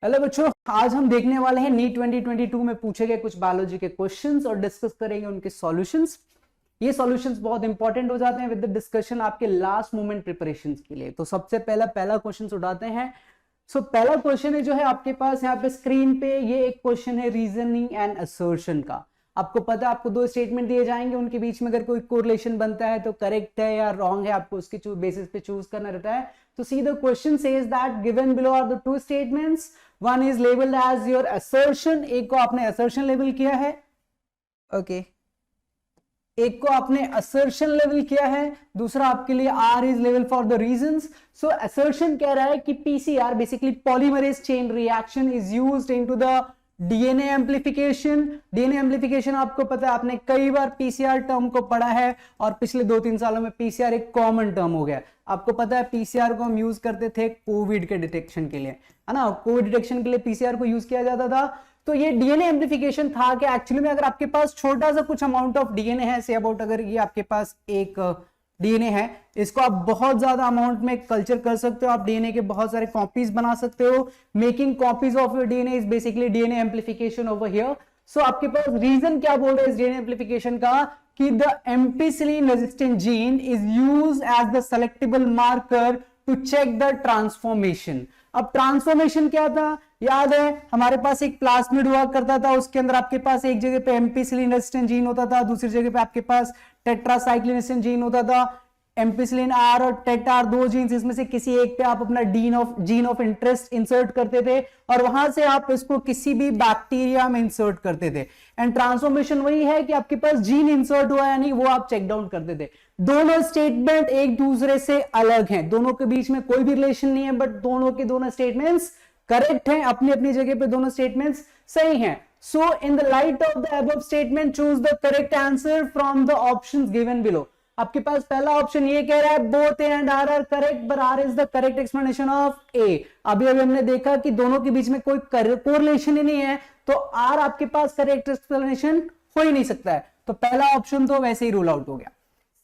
Hello बच्चों, आज हम देखने वाले हैं नीट 2022 में पूछे गए कुछ बायोलॉजी के क्वेश्चंस और डिस्कस करेंगे उनके सॉल्यूशंस। ये सॉल्यूशंस बहुत इंपॉर्टेंट हो जाते हैं विद द डिस्कशन आपके लास्ट मोमेंट प्रिपरेशन के लिए। तो सबसे पहला क्वेश्चन उठाते हैं। पहला क्वेश्चन है जो है आपके पास यहाँ पे स्क्रीन पे, ये एक क्वेश्चन है रीजनिंग एंड असर्शन का। आपको पता है आपको दो स्टेटमेंट दिए जाएंगे, उनके बीच में अगर कोई कोरिलेशन बनता है तो करेक्ट है या रॉन्ग है, आपको उसके बेसिस पे चूज करना रहता है। तो see the question says that given below are the two statements, one is labelled as your assertion, एक को आपने असर्शन लेबल किया है, ओके एक को आपने असर्शन लेवल किया है, दूसरा आपके लिए R is level for the reasons. So assertion कह रहा है कि PCR basically polymerase chain reaction is used into the DNA amplification. DNA amplification आपको पता है, आपने कई बार पीसीआर टर्म को पढ़ा है और पिछले 2-3 सालों में पीसीआर एक कॉमन टर्म हो गया। आपको पता है पीसीआर को हम यूज करते थे कोविड के डिटेक्शन के लिए, है ना, कोविड डिटेक्शन के लिए पीसीआर को यूज किया जाता था। तो ये डीएनए एम्प्लीफिकेशन था कि एक्चुअली में अगर आपके पास छोटा सा कुछ अमाउंट ऑफ डीएनए है, से अबाउट अगर ये आपके पास एक डीएनए है, इसको आप बहुत ज्यादा अमाउंट में कल्चर कर सकते हो, आप डीएनए के बहुत सारे कॉपीज बना सकते हो। Making copies of your DNA is basically DNA amplification over here. So आपके पास रीजन क्या बोल रहे हैं इस डीएनए एम्प्लीफिकेशन का, कि the ampicillin resistant gene is used as the selectable marker to check the transformation. अब ट्रांसफॉर्मेशन क्या था, याद है हमारे पास एक प्लास्मिड हुआ करता था, उसके अंदर आपके पास एक जगह पे एम्पिसिलिन रेजिस्टेंट जीन होता था, दूसरी जगह पे आपके पास टेट्रासाइक्लिन रेजिस्टेंट जीन होता था। एम्पिसिलिन आर और टेटार दो जीन्स, इसमें से किसी एक पे आप अपना जीन ऑफ इंटरेस्ट इंसर्ट करते थे और वहां से आप इसको किसी भी बैक्टीरिया में इंसर्ट करते थे। एंड ट्रांसफॉर्मेशन वही है कि आपके पास जीन इंसर्ट हुआ या नहीं वो आप चेक डाउन करते थे। दोनों स्टेटमेंट एक दूसरे से अलग हैं, दोनों के बीच में कोई भी रिलेशन नहीं है, बट दोनों के दोनों स्टेटमेंट्स करेक्ट हैं, अपनी अपनी जगह पे दोनों स्टेटमेंट्स सही हैं। So in the light of the above statement choose the correct answer from the options given below. आपके पास पहला ऑप्शन ये कह रहा है both A and R are correct, but R is the correct explanation of A. अभी हमने देखा कि दोनों के बीच में कोई कोरिलेशन ही नहीं है, तो आर आपके पास करेक्ट एक्सप्लेनेशन हो ही नहीं सकता है, तो पहला ऑप्शन तो वैसे ही रूल आउट हो गया।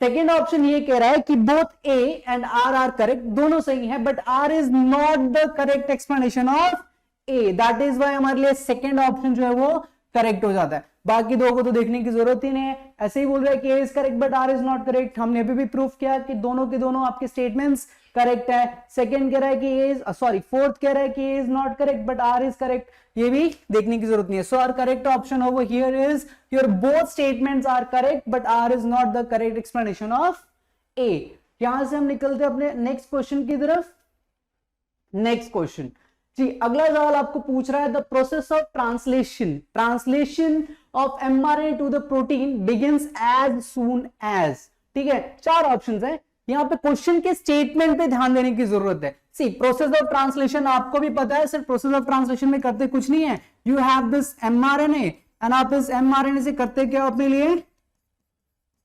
सेकेंड ऑप्शन ये कह रहा है कि both A and R are correct, दोनों सही है, but R is not the correct explanation of A, that is why हमारे लिए सेकेंड ऑप्शन जो है वो करेक्ट हो जाता है। बाकी दो को तो देखने की जरूरत ही नहीं है, ऐसे ही बोल रहा है कि A is correct but R is not correct. हमने अभी भी प्रूफ किया कि दोनों के दोनों आपके स्टेटमेंट्स करेक्ट है। सेकंड कह रहा है कि ए इज फोर्थ कह रहा है कि A is not correct but R is correct, ये भी देखने की जरूरत नहीं है। So our correct option over here is your both statements are correct but R is not the correct explanation of A. यहां से हम निकलते हैं अपने नेक्स्ट क्वेश्चन की तरफ। नेक्स्ट क्वेश्चन जी, अगला सवाल आपको पूछ रहा है the process of translation of mRNA to the protein begins as soon as. ठीक है, चार ऑप्शंस है, यहां पे क्वेश्चन के स्टेटमेंट पे ध्यान देने की जरूरत है। सी प्रोसेस ऑफ ट्रांसलेशन आपको भी पता है, सिर्फ प्रोसेस ऑफ ट्रांसलेशन में करते कुछ नहीं है, you have this mRNA and आप इस एमआरएनए से करते क्या, अपने लिए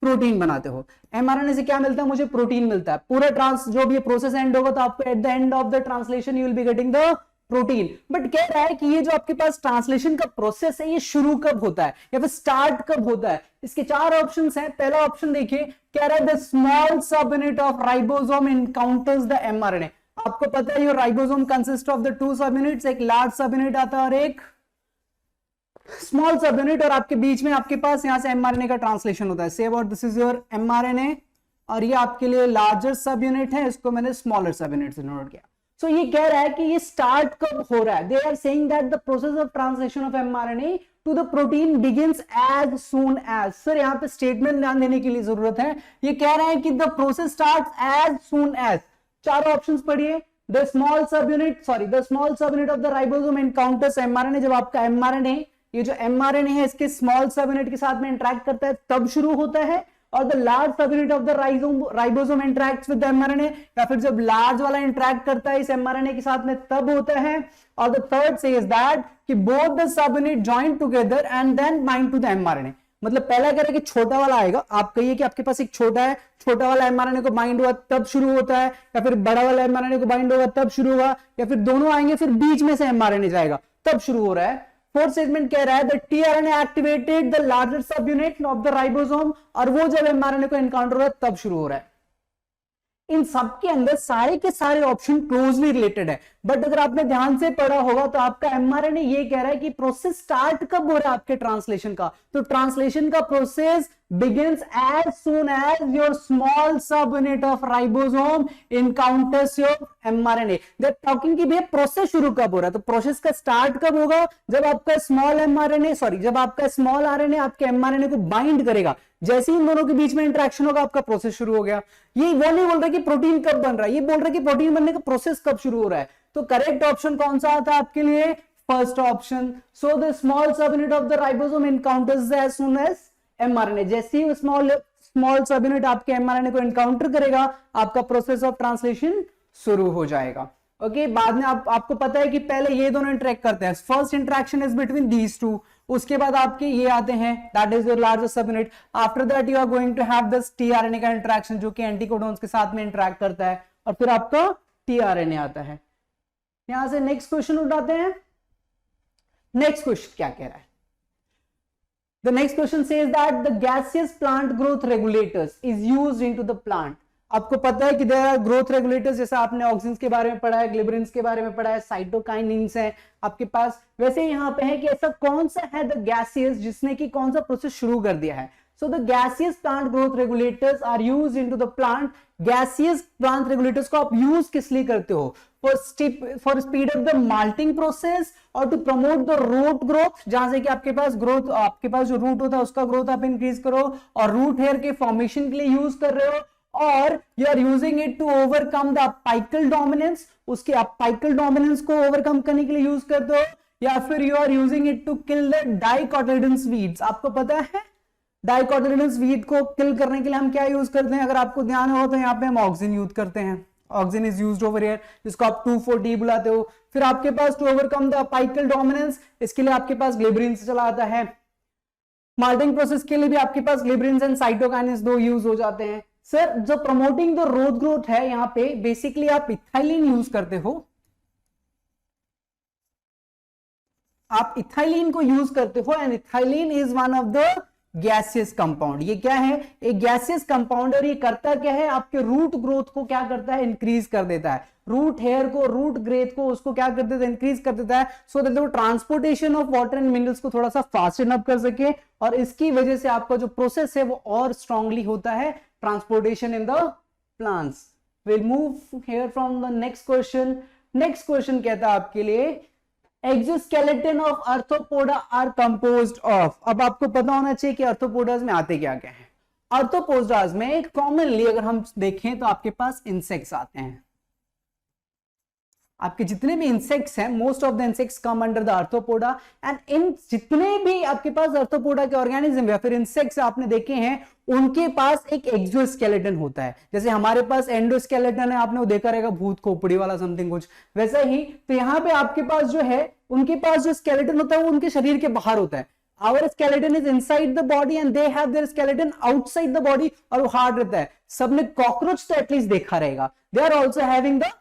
प्रोटीन बनाते हो। एमआरएनए से क्या मिलता है, मुझे प्रोटीन मिलता है। पूरा जो भी प्रोसेस एंड होगा तो आपको at the end of the translation you will be getting the protein. But कह रहा है कि ये जो आपके पास ट्रांसलेशन का प्रोसेस है ये शुरू कब होता है या फिर स्टार्ट कब होता है। इसके चार ऑप्शंस हैं। पहला ऑप्शन देखिए, कह रहा है the small sub unit of ribosome encounters the mRNA. आपको पता है ये ribosome consist of the two सब यूनिट्स, एक लार्ज सब यूनिट आता है और एक स्मॉल सब यूनिट, और आपके बीच में आपके पास यहां से एमआरएनए का ट्रांसलेशन होता है। Say about this is your mRNA और ये आपके लिए लार्जर सब यूनिट है, इसको मैंने स्मॉलर सब यूनिट से नोट किया। सो ये कह रहा है कि ये स्टार्ट कब हो रहा है। They are saying that the process of translation of mRNA to the protein begins as soon as. Sir यहाँ पे स्टेटमेंट ध्यान देने की लिए जरूरत है, ये कह रहा है कि the process starts as soon as. चारों ऑप्शंस पढ़िए, the small sub unit of the ribosome encounters mRNA. जब आपका एमआरएनए, ये जो एमआरएनए है इसके स्मॉल सब यूनिट के साथ में इंटरेक्ट करता है तब शुरू होता है, और द लार्ज सब unit of the ribosome interacts with the mRNA, या फिर जब लार्ज वाला इंटरेक्ट करता है इस एमआरएनए के साथ में तब होता है। और द थर्ड सेज दैट कि both the sub unit join together and then bind to the mRNA. मतलब पहला कह रहा है कि छोटा वाला आएगा, आप कहिए कि आपके पास एक छोटा है, छोटा वाला एमआरएनए को बाइंड हुआ तब शुरू होता है, या फिर बड़ा वाला एमआरएनए को बाइंड होगा तब शुरू हुआ, या फिर दोनों आएंगे फिर बीच में से एमआरएनए जाएगा तब शुरू हो रहा है। फोर्थ स्टेटमेंट कह रहा है the tRNA activated the larger सब यूनिट ऑफ द राइबोसोम, और वो जब एमआरएनए को एनकाउंटर हो रहा है तब शुरू हो रहा है। इन सब के अंदर सारे के सारे ऑप्शन क्लोजली रिलेटेड है। बट अगर आपने ध्यान से पढ़ा होगा तो आपका एमआरएनए ये कह रहा है कि प्रोसेस स्टार्ट कब हो रहा है आपके ट्रांसलेशन का, तो ट्रांसलेशन का process begins as soon as your small subunit of ribosome encounters your mRNA। they're talking कि भैया प्रोसेस शुरू कब हो रहा है, तो प्रोसेस का स्टार्ट कब होगा, जब आपका स्मॉल एमआरएनए जब आपका स्मॉल आरएनए आपके एमआरएनए को बाइंड करेगा, जैसे ही इन दोनों के बीच में इंटरेक्शन होगा आपका प्रोसेस शुरू हो गया। ये वो नहीं बोल रहा कि प्रोटीन कब बन रहा है, ये बोल रहा है कि प्रोटीन बनने का प्रोसेस कब शुरू हो रहा है। तो करेक्ट ऑप्शन कौन सा आता है आपके लिए, first option. So the small subunit of the ribosome encounters as soon as mRNA, जैसे ही स्मॉल सबयूनिट आपके एमआरएनए को एनकाउंटर करेगा आपका प्रोसेस ऑफ ट्रांसलेशन शुरू हो जाएगा। ओके, बाद में आपको पता है कि पहले ये दोनों इंटरेक्ट करते हैं, first interaction is between these two, उसके बाद आपके ये आते हैं, that is your largest subunit. After that you are going to have this tRNA का इंटरेक्शन जो कि एंटीकोडॉन्स के साथ में इंटरेक्ट करता है, और फिर आपका टीआरएनए आता है। यहां से नेक्स्ट क्वेश्चन उठाते हैं। नेक्स्ट क्वेश्चन क्या कह रहा है, the next question says that the gaseous plant growth regulators is used into the plant। आपको पता है कि there are growth regulators, जैसे आपने ऑक्सिन्स के बारे में पढ़ा है, ग्लिबरिन्स के बारे में पढ़ा है, साइटोकाइनिन्स है आपके पास, वैसे यहाँ पे है कि ऐसा कौन सा है द gaseous जिसने कि कौन सा प्रोसेस शुरू कर दिया है। So the gaseous plant growth regulators are used into the plant। gaseous plant regulators को आप यूज किस लिए करते हो, for speed up the malting process और to promote the root growth, जहां से कि आपके पास ग्रोथ, आपके पास जो रूट होता है उसका ग्रोथ आप इंक्रीज करो, और रूट हेयर के फॉर्मेशन के लिए यूज कर रहे हो, और you are using it to overcome the apical dominance, उसके अपाइकल डोमिनेंस को ओवरकम करने के लिए यूज करते हो, या फिर you are using it to kill the dicotyledons weeds. आपको पता है डाइकोटिलेडन्स वीड को किल करने के लिए हम क्या यूज करते हैं, अगर आपको ध्यान हो तो यहाँ पे हम ऑक्सिन यूज करते हैं, auxin is used over here, जिसको आप 2,4-D बुलाते हो। फिर आपके पास to overcome the apical dominance, इसके लिए आपके पास ग्लिबरिन्स चला आता है। माल्टिंग प्रोसेस के लिए भी आपके पास ग्लिबरिन्स एंड साइटोकाइनेस दो यूज हो जाते हैं। सर जो प्रमोटिंग द रोथ ग्रोथ है यहाँ पे बेसिकली आप इथाइलिन यूज करते हो, आप इथाइलिन को यूज करते हो, and ethylene is one of the gaseous compound. ये क्या है, एक गैसियस कंपाउंड, और ये करता क्या है, आपके रूट ग्रोथ को क्या करता है, इंक्रीज कर देता है, रूट हेयर को, रूट ग्रेथ को, उसको क्या कर देता है, इंक्रीज कर देता है, so that transportation of water and minerals को थोड़ा सा फास्ट अप कर सके, और इसकी वजह से आपका जो प्रोसेस है वो और स्ट्रांगली होता है, transportation in the plants. Will move here from the next question. Next question कहता है आपके लिए exoskeleton of arthropoda are composed of. अब आपको पता होना चाहिए कि आर्थ्रोपोडास में आते क्या क्या है। आर्थ्रोपोडास में कॉमनली अगर हम देखें तो आपके पास इंसेक्ट्स आते हैं, आपके जितने भी इंसेक्ट्स हैं, most of the insects come under the arthropoda, and in जितने भी आपके पास आर्थ्रोपोडा के ऑर्गेनिज्म या फिर इंसेक्ट्स आपने देखे हैं उनके पास एक एक्सोस्केलेटन होता है। जैसे हमारे पास एंडोस्केलेटन है, आपने वो देखा रहेगा भूत खोपड़ी वाला समथिंग कुछ वैसा ही, तो यहाँ पे आपके पास जो है उनके पास जो स्केलेटन होता है वो उनके शरीर के बाहर होता है। Our skeleton is inside the body and they have their skeleton outside the body, और वो हार्ड रहता है। सबने कॉकरोच तो एटलीस्ट देखा रहेगा, they are also having the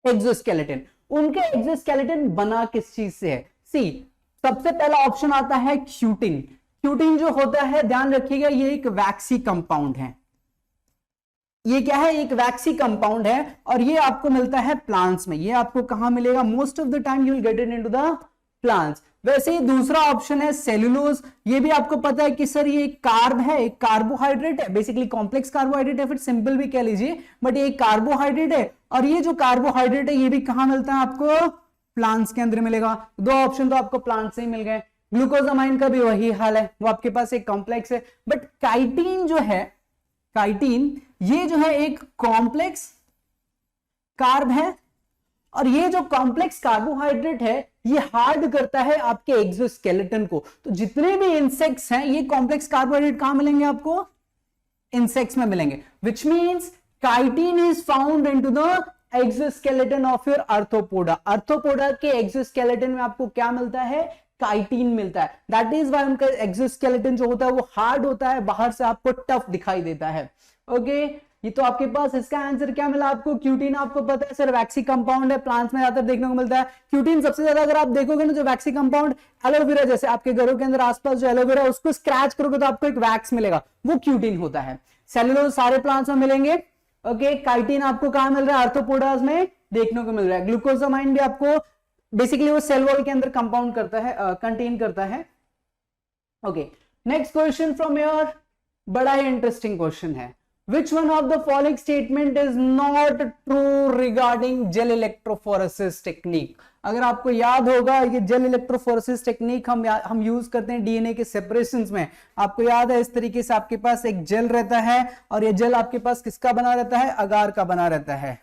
exoskeleton. उनके एक्सोस्केलेटन बना किस चीज से है, सी सबसे पहला ऑप्शन आता है क्यूटिन। क्यूटिन जो होता है ध्यान रखिएगा ये एक वैक्सी कंपाउंड है, ये क्या है, एक वैक्सी कंपाउंड है, और ये आपको मिलता है प्लांट्स में। ये आपको कहां मिलेगा, most of the time you will get it into the plants. वैसे ही दूसरा ऑप्शन है सेलुलोज। ये भी आपको पता है कि सर ये एक कार्ब है, एक कार्बोहाइड्रेट है, बेसिकली कॉम्प्लेक्स कार्बोहाइड्रेट है, फिर सिंपल भी कह लीजिए, बट ये एक कार्बोहाइड्रेट है, और ये जो कार्बोहाइड्रेट है ये भी कहां मिलता है आपको, प्लांट्स के अंदर मिलेगा। दो ऑप्शन तो आपको प्लांट से ही मिल गए। ग्लूकोजामाइन का भी वही हाल है, वो आपके पास एक कॉम्प्लेक्स है, बट काइटिन जो है, काइटिन ये जो है एक कॉम्प्लेक्स कार्ब है, और ये जो कॉम्प्लेक्स कार्बोहाइड्रेट है ये हार्ड करता है आपके एक्सोस्केलेटन को। तो जितने भी इंसेक्ट्स हैं ये कॉम्प्लेक्स कार्बोहाइड्रेट कहां मिलेंगे आपको, इंसेक्ट्स में मिलेंगे, which means chitin is found into the exoskeleton of your arthropoda. Arthropoda के एक्सोस्केलेटन में आपको क्या मिलता है, काइटिन मिलता है। दैट इज वाई उनका एक्सोस्केलेटन जो होता है वो हार्ड होता है, बाहर से आपको टफ दिखाई देता है। ओके ये तो आपके पास इसका आंसर क्या मिला आपको, क्यूटिन आपको पता है सर वैक्सी कंपाउंड है, प्लांट्स में ज्यादा देखने को मिलता है। क्यूटिन सबसे ज्यादा अगर आप देखोगे ना जो वैक्सी कंपाउंड, एलोवेरा जैसे आपके घरों के अंदर आसपास जो एलोवेरा उसको स्क्रैच करोगे तो आपको एक वैक्स मिलेगा, वो क्यूटिन होता है। सेलुलोज सारे प्लांट्स में मिलेंगे, ओके, काइटिन आपको कहां मिल रहा है? आर्थ्रोपोडास में देखने को मिल रहा है। ग्लूकोसामाइन भी आपको बेसिकली वो सेल वॉल के अंदर कंपाउंड करता है, कंटेन करता है। Okay, next question from your, बड़ा ही इंटरेस्टिंग क्वेश्चन है। Which one of the following statement is not true regarding gel electrophoresis technique? अगर आपको याद होगा ये जेल इलेक्ट्रोफोरेसिस टेक्निक हम यूज करते हैं डीएनए के सेपरेशंस में। आपको याद है इस तरीके से आपके पास एक जेल रहता है और ये जेल आपके पास किसका बना रहता है? अगार का बना रहता है।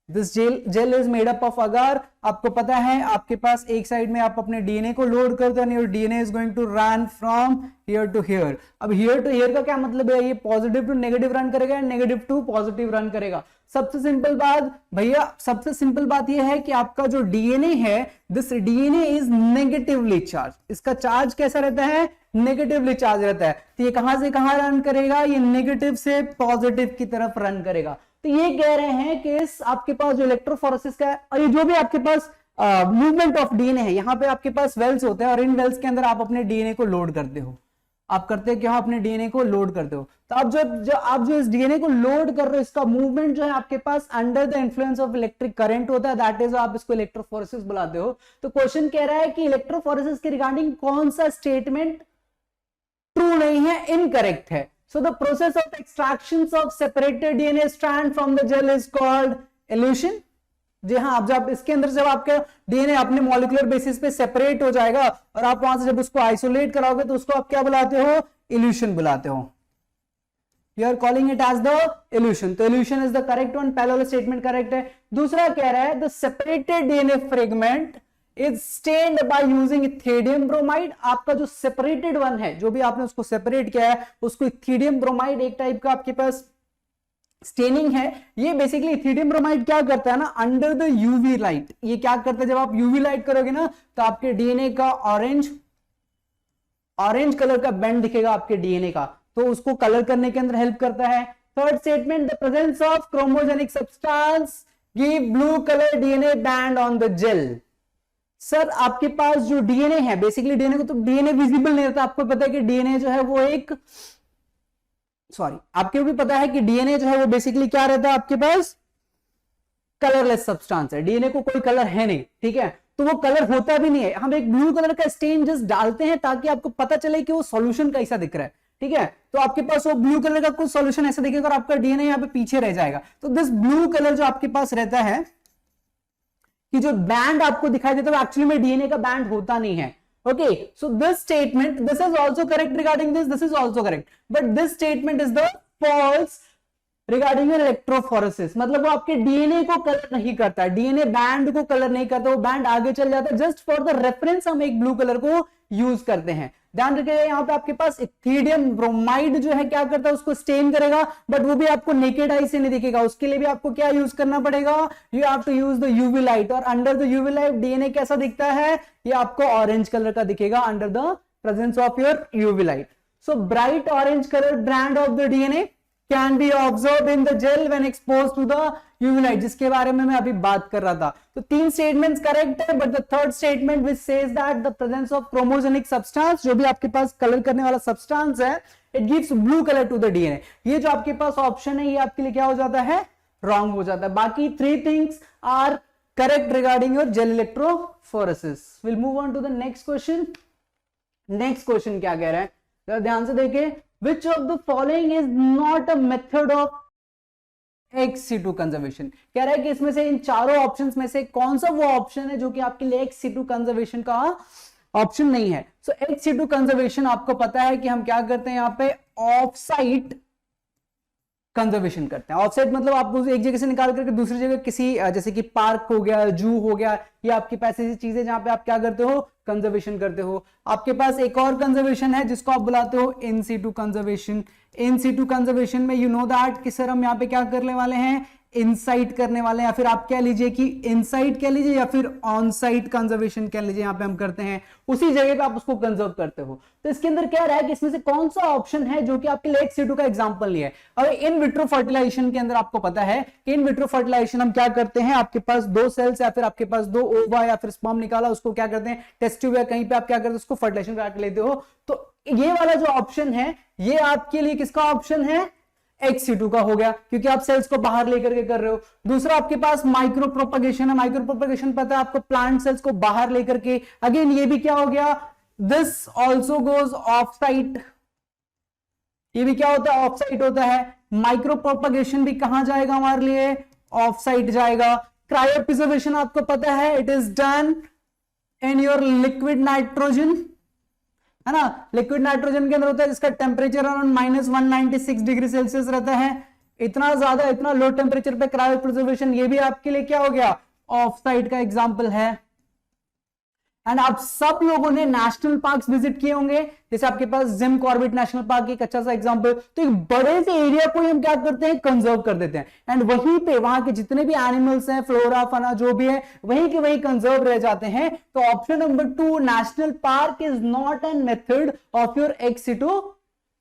This gel is made up of agar. आपको पता है आपके पास एक साइड में आप अपने डीएनए को लोड करते हैं, your DNA is going to run from here to here. अब हियर टू हियर का क्या मतलब है? ये पॉजिटिव टू नेगेटिव रन करेगा, नेगेटिव टू पॉजिटिव रन करेगा। सबसे सिंपल बात भैया, सबसे सिंपल बात ये है कि आपका जो डीएनए है, this DNA is negatively charge. इसका चार्ज कैसा रहता है? नेगेटिवली चार्ज रहता है। तो ये कहां से कहां रन करेगा? ये नेगेटिव से पॉजिटिव की तरफ रन करेगा। तो ये कह रहे हैं कि इस आपके पास जो इलेक्ट्रोफोरेसिस का है, और ये जो भी आपके पास मूवमेंट ऑफ डीएनए है, यहाँ पे आपके पास वेल्स होते हैं और इन वेल्स के अंदर आप अपने डीएनए को लोड करते हो। आप करते क्या? अपने डीएनए को लोड करते हो। तो आप जो इस डीएनए को लोड कर रहे हो, इसका मूवमेंट जो है आपके पास under the influence of electric current होता है, दैट इज आप इसको इलेक्ट्रोफोरेसिस बुलाते हो। तो क्वेश्चन कह रहा है कि इलेक्ट्रोफोरेसिस के रिगार्डिंग कौन सा स्टेटमेंट ट्रू नहीं है, इनकरेक्ट है। So the process of extractions of separated DNA strand from the gel is called elution। जी हाँ, आप जब इसके अंदर जब आपका डीएनए अपने मॉलिक्यूलर बेसिस पे सेपरेट हो जाएगा और आप वहां से जब उसको आइसोलेट कराओगे तो उसको आप क्या बुलाते हो? इल्यूशन बुलाते हो। You are calling it as the illusion। तो illusion is the correct one, पहला वाला स्टेटमेंट करेक्ट है। दूसरा कह रहा है the separated DNA fragment is stained by using ethidium bromide. आपका जो सेपरेटेड वन है, जो भी आपने उसको सेपरेट किया है, उसको इथिडियम ब्रोमाइड एक टाइप का आपके पास स्टेनिंग है। ये बेसिकली इथिडियम ब्रोमाइड क्या करता है ना, अंडर द यूवी लाइट, ये क्या करता है? जब आप यूवी लाइट करोगे ना तो आपके डीएनए का ऑरेंज कलर का बैंड दिखेगा आपके डीएनए का, तो उसको कलर करने के अंदर हेल्प करता है। Third statement, the presence of chromogenic substance give blue colour DNA band on the gel. Sir आपके पास जो डीएनए है, बेसिकली डीएनए को तो डीएनए विजिबल नहीं रहता। आपको पता है कि डीएनए जो है वो एक आपको भी पता है कि डीएनए जो है वो बेसिकली क्या रहता है? आपके पास कलरलेस सब्सटेंस है। डीएनए को कोई कलर है नहीं, ठीक है, तो वो कलर होता भी नहीं है। हम एक ब्लू कलर का स्टेन जस्ट डालते हैं ताकि आपको पता चले कि वो सॉल्यूशन कैसा दिख रहा है, ठीक है। तो आपके पास वो ब्लू कलर का कुछ सॉल्यूशन ऐसा दिखेगा और आपका डीएनए यहाँ पे पीछे रह जाएगा। तो दिस ब्लू कलर जो आपके पास रहता है, कि जो बैंड आपको दिखाई देता है एक्चुअली में डीएनए का बैंड होता नहीं है। Okay, so this statement, this is also correct regarding this is also correct, but this statement is the false regarding electrophoresis. मतलब वो आपके डीएनए को कलर नहीं करता, डीएनए बैंड को कलर नहीं करता, वो बैंड आगे चल जाता है। जस्ट फॉर द रेफरेंस हम एक ब्लू कलर को यूज करते हैं। ध्यान रखिएगा, यहाँ पे आपके पास इथिडियम ब्रोमाइड जो है क्या करता है, उसको स्टेन करेगा, बट वो भी आपको नेकेड आई से नहीं दिखेगा। उसके लिए भी आपको क्या यूज करना पड़ेगा? You have to use the UV light, और under the UV light DNA कैसा दिखता है? ये आपको ऑरेंज कलर का दिखेगा under the presence of your UV light. So bright orange colour band of the DNA can be observed in the gel when exposed to the UV light, जिसके बारे में मैं अभी बात कर रहा था। तो तीन स्टेटमेंट्स करेक्ट है, but the third statement which says that the presence of chromogenic substance, जो भी आपके पास कलर करने वाला सब्सटेंस है, it gives blue color to the DNA। ये जो आपके पास ऑप्शन है, ये आपके लिए क्या हो जाता है? रॉन्ग हो जाता है। बाकी three things are correct regarding your gel electrophoresis. Will move on to the next question. Next question क्या कह रहा है, जरा ध्यान से देखिए। Which of the following is not a method of ex-situ conservation? कह रहा है कि इसमें से इन चारों ऑप्शंस में से कौन सा वो ऑप्शन है जो कि आपके लिए ex-situ conservation का ऑप्शन नहीं है। सो ex-situ conservation आपको पता है कि हम क्या करते हैं, यहाँ पे ऑफ साइट कंजर्वेशन करते हैं। ऑफ साइट मतलब आप एक जगह से निकाल करके दूसरी जगह, किसी जैसे कि पार्क हो गया, जू हो गया, या आपके पास ऐसी चीजें जहां पे आप क्या करते हो? कंजर्वेशन करते हो। आपके पास एक और कंजर्वेशन है जिसको आप बुलाते हो in situ conservation. In situ conservation में यू नो दैट कि सर हम यहाँ पे क्या करने वाले हैं? इनसाइट करने वाले हैं, या फिर आप कह लीजिए कि इनसाइट कह लीजिए, या फिर ऑन साइट कंजर्वेशन कह लीजिए। यहाँ पे हम करते हैं उसी जगह पे आप उसको कंजर्व करते हो। तो इसके अंदर क्या रहा है कि इसमें से कौन सा ऑप्शन है जो कि आपके लिए ex situ का एग्जांपल नहीं है। और इन विट्रो फर्टिलाइजेशन के अंदर आपको पता है कि इन विट्रो फर्टिलाइजेशन हम क्या करते हैं, आपके पास दो सेल्स या फिर आपके पास दो ओवा या फिर स्पर्म निकाला, उसको क्या करते हैं? टेस्ट ट्यूब या कहीं पे आप क्या करते हो? उसको फर्टिलाइजेशन करा के लेते हो। तो ये वाला जो ऑप्शन है, ये आपके लिए किसका ऑप्शन है? X-situ का हो गया, क्योंकि आप सेल्स को बाहर लेकर के कर रहे हो। दूसरा आपके पास माइक्रो प्रोपगेशन है, माइक्रो प्रोपगेशन पता है आपको, प्लांट सेल्स को बाहर लेकर के, अगेन ये भी क्या हो गया, this also goes off site, ये भी क्या होता है, ऑफ साइट होता है। माइक्रो प्रोपगेशन भी कहां जाएगा हमारे लिए, ऑफ साइट जाएगा। क्रायो प्रिजर्वेशन आपको पता है, it is done in your liquid nitrogen, है ना, लिक्विड नाइट्रोजन के अंदर होता है जिसका टेम्परेचर अराउंड -196 डिग्री सेल्सियस रहता है। इतना ज्यादा, इतना लो टेम्परेचर पे क्रायो प्रिजर्वेशन, ये भी आपके लिए क्या हो गया, ऑफ साइट का एग्जांपल है। एंड आप सब लोगों ने नेशनल पार्क्स विजिट किए होंगे, जैसे आपके पास जिम कॉर्बेट नेशनल पार्क एक अच्छा सा एग्जांपल। तो एक बड़े से एरिया को हम क्या करते हैं, कंजर्व कर देते हैं, एंड वहीं पे वहां के जितने भी एनिमल्स हैं, फ्लोरा फना जो भी है, वहीं के वहीं कंजर्व रह जाते हैं। तो option number 2, national park is not an method of your एक्स-सिटू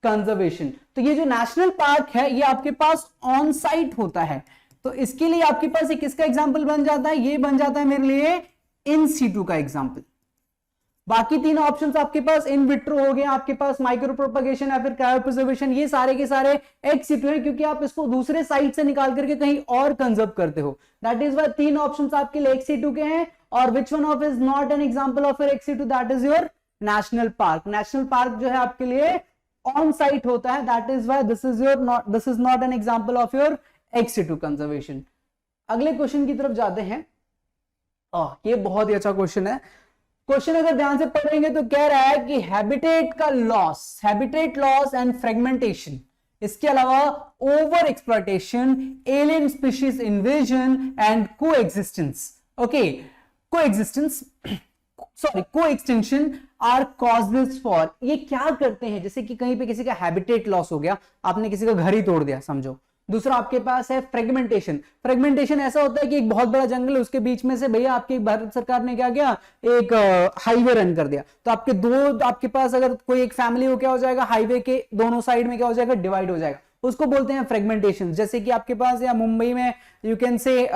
conservation. तो ये जो नेशनल पार्क है ये आपके पास ऑन साइट होता है, तो इसके लिए आपके पास एक किसका एग्जाम्पल बन जाता है, ये बन जाता है मेरे लिए इन सीटू का एग्जाम्पल। बाकी तीन ऑप्शंस आपके पास इन विट्रो हो गए, आपके पास माइक्रो प्रोपगेशन या फिर क्रायोप्रिजर्वेशन, ये सारे के सारे एक्स सिटू है, क्योंकि आप इसको दूसरे साइड से निकाल करके कहीं और कंजर्व करते हो। दैट इज वाई तीन ऑप्शंस आपके लिए एक्स सिटू के हैं। और which one of is not an example of your ex situ, that is your national park. National park जो है आपके लिए ऑन साइट होता है, that is why this is not an example of your ex situ conservation. अगले question की तरफ जाते हैं। ये बहुत ही अच्छा क्वेश्चन है। क्वेश्चन अगर ध्यान से पढ़ेंगे तो कह रहा है कि हैबिटेट का loss, habitat loss and fragmentation, इसके अलावा over exploitation, alien species invasion and coexistence, okay, coexistence sorry coextinction are causes for. ये क्या करते हैं, जैसे कि कहीं पे किसी का हैबिटेट लॉस हो गया, आपने किसी का घर ही तोड़ दिया समझो। दूसरा आपके पास है फ्रेगमेंटेशन। फ्रेगमेंटेशन ऐसा होता है कि एक बहुत बड़ा जंगल है, उसके बीच में से भैया आपकी भारत सरकार ने क्या किया, एक हाईवे रन कर दिया, तो आपके दो, आपके पास अगर कोई एक फैमिली हो क्या हो जाएगा, हाईवे के दोनों साइड में क्या हो जाएगा, डिवाइड हो जाएगा, उसको बोलते हैं फ्रेगमेंटेशन। जैसे कि आपके पास या मुंबई में you can say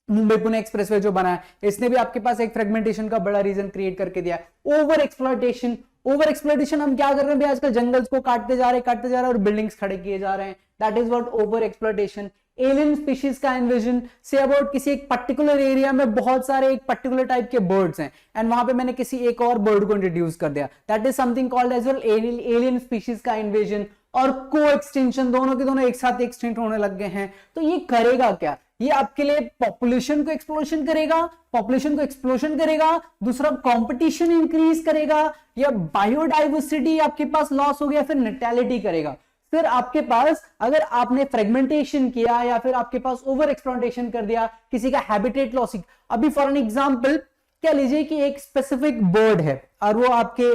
Mumbai Pune expressway जो बना है, इसने भी आपके पास एक फ्रेगमेंटेशन का बड़ा रीजन क्रिएट करके दिया। ओवर एक्सप्लॉयटेशन, ओवर एक्सप्लॉयटेशन हम क्या कर रहे हैं आजकल, जंगल्स को काटते जा रहे हैं और बिल्डिंग्स खड़े किए जा रहे हैं, that is what over exploitation. Alien species का इन्वेजन से अबाउट किसी एक पर्टिकुलर एरिया में बहुत सारे एक पर्टिकुलर टाइप के बर्ड्स हैं एंड वहां पे मैंने किसी एक और बर्ड को इंट्रोड्यूस कर दिया, that is something called as well alien species का इन्वेजन। और को एक्सटेंशन, दोनों के दोनों एक साथ एक्सटेंट होने लग गए हैं, तो ये करेगा क्या, ये आपके लिए पॉपुलेशन को एक्सप्लोशन करेगा, पॉपुलेशन को एक्सप्लोशन करेगा, दूसरा कंपटीशन इंक्रीज करेगा, या बायोडाइवर्सिटी आपके पास लॉस हो गया, फिर नेटैलिटी करेगा। फिर आपके पास अगर आपने फ्रेगमेंटेशन किया या फिर आपके पास ओवर एक्सप्लॉयटेशन कर दिया, किसी का हैबिटेट लॉस, अभी फॉर एन एग्जांपल क्या लीजिए कि एक स्पेसिफिक बर्ड है और वो आपके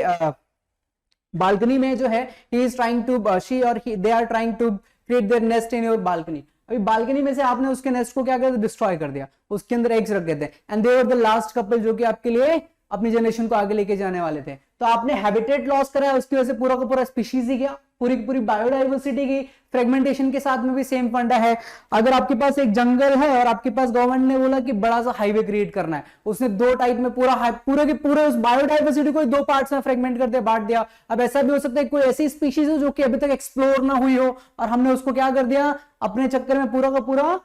बालकनी में जो है he is trying to she और they are trying to create their nest in your balcony. अभी बालकनी में से आपने उसके नेस्ट को क्या कर दिया, डिस्ट्रॉय कर दिया, उसके अंदर एग्स रख देते हैं and they were the last couple जो कि आपके लिए अपनी जनरेशन को आगे लेके जाने वाले थे। तो आपने हैबिटेट लॉस करा है, उसकी वजह से पूरा का पूरा स्पीशीज ही गया, पूरी की पूरी बायोडाइवर्सिटी की। फ्रेगमेंटेशन के साथ में भी सेम फंडा है। अगर आपके पास एक जंगल है और आपके पास गवर्नमेंट ने बोला कि बड़ा सा हाईवे क्रिएट करना है, उसने दो टाइप में पूरे के पूरे उस बायोडाइवर्सिटी को दो पार्ट्स में फ्रेगमेंट कर दिया, बांट दिया। अब ऐसा भी हो सकता है कोई ऐसी स्पीशीज हो जो कि अभी तक एक्सप्लोर ना हुई हो और हमने उसको क्या कर दिया, अपने चक्कर में पूरा का पूरा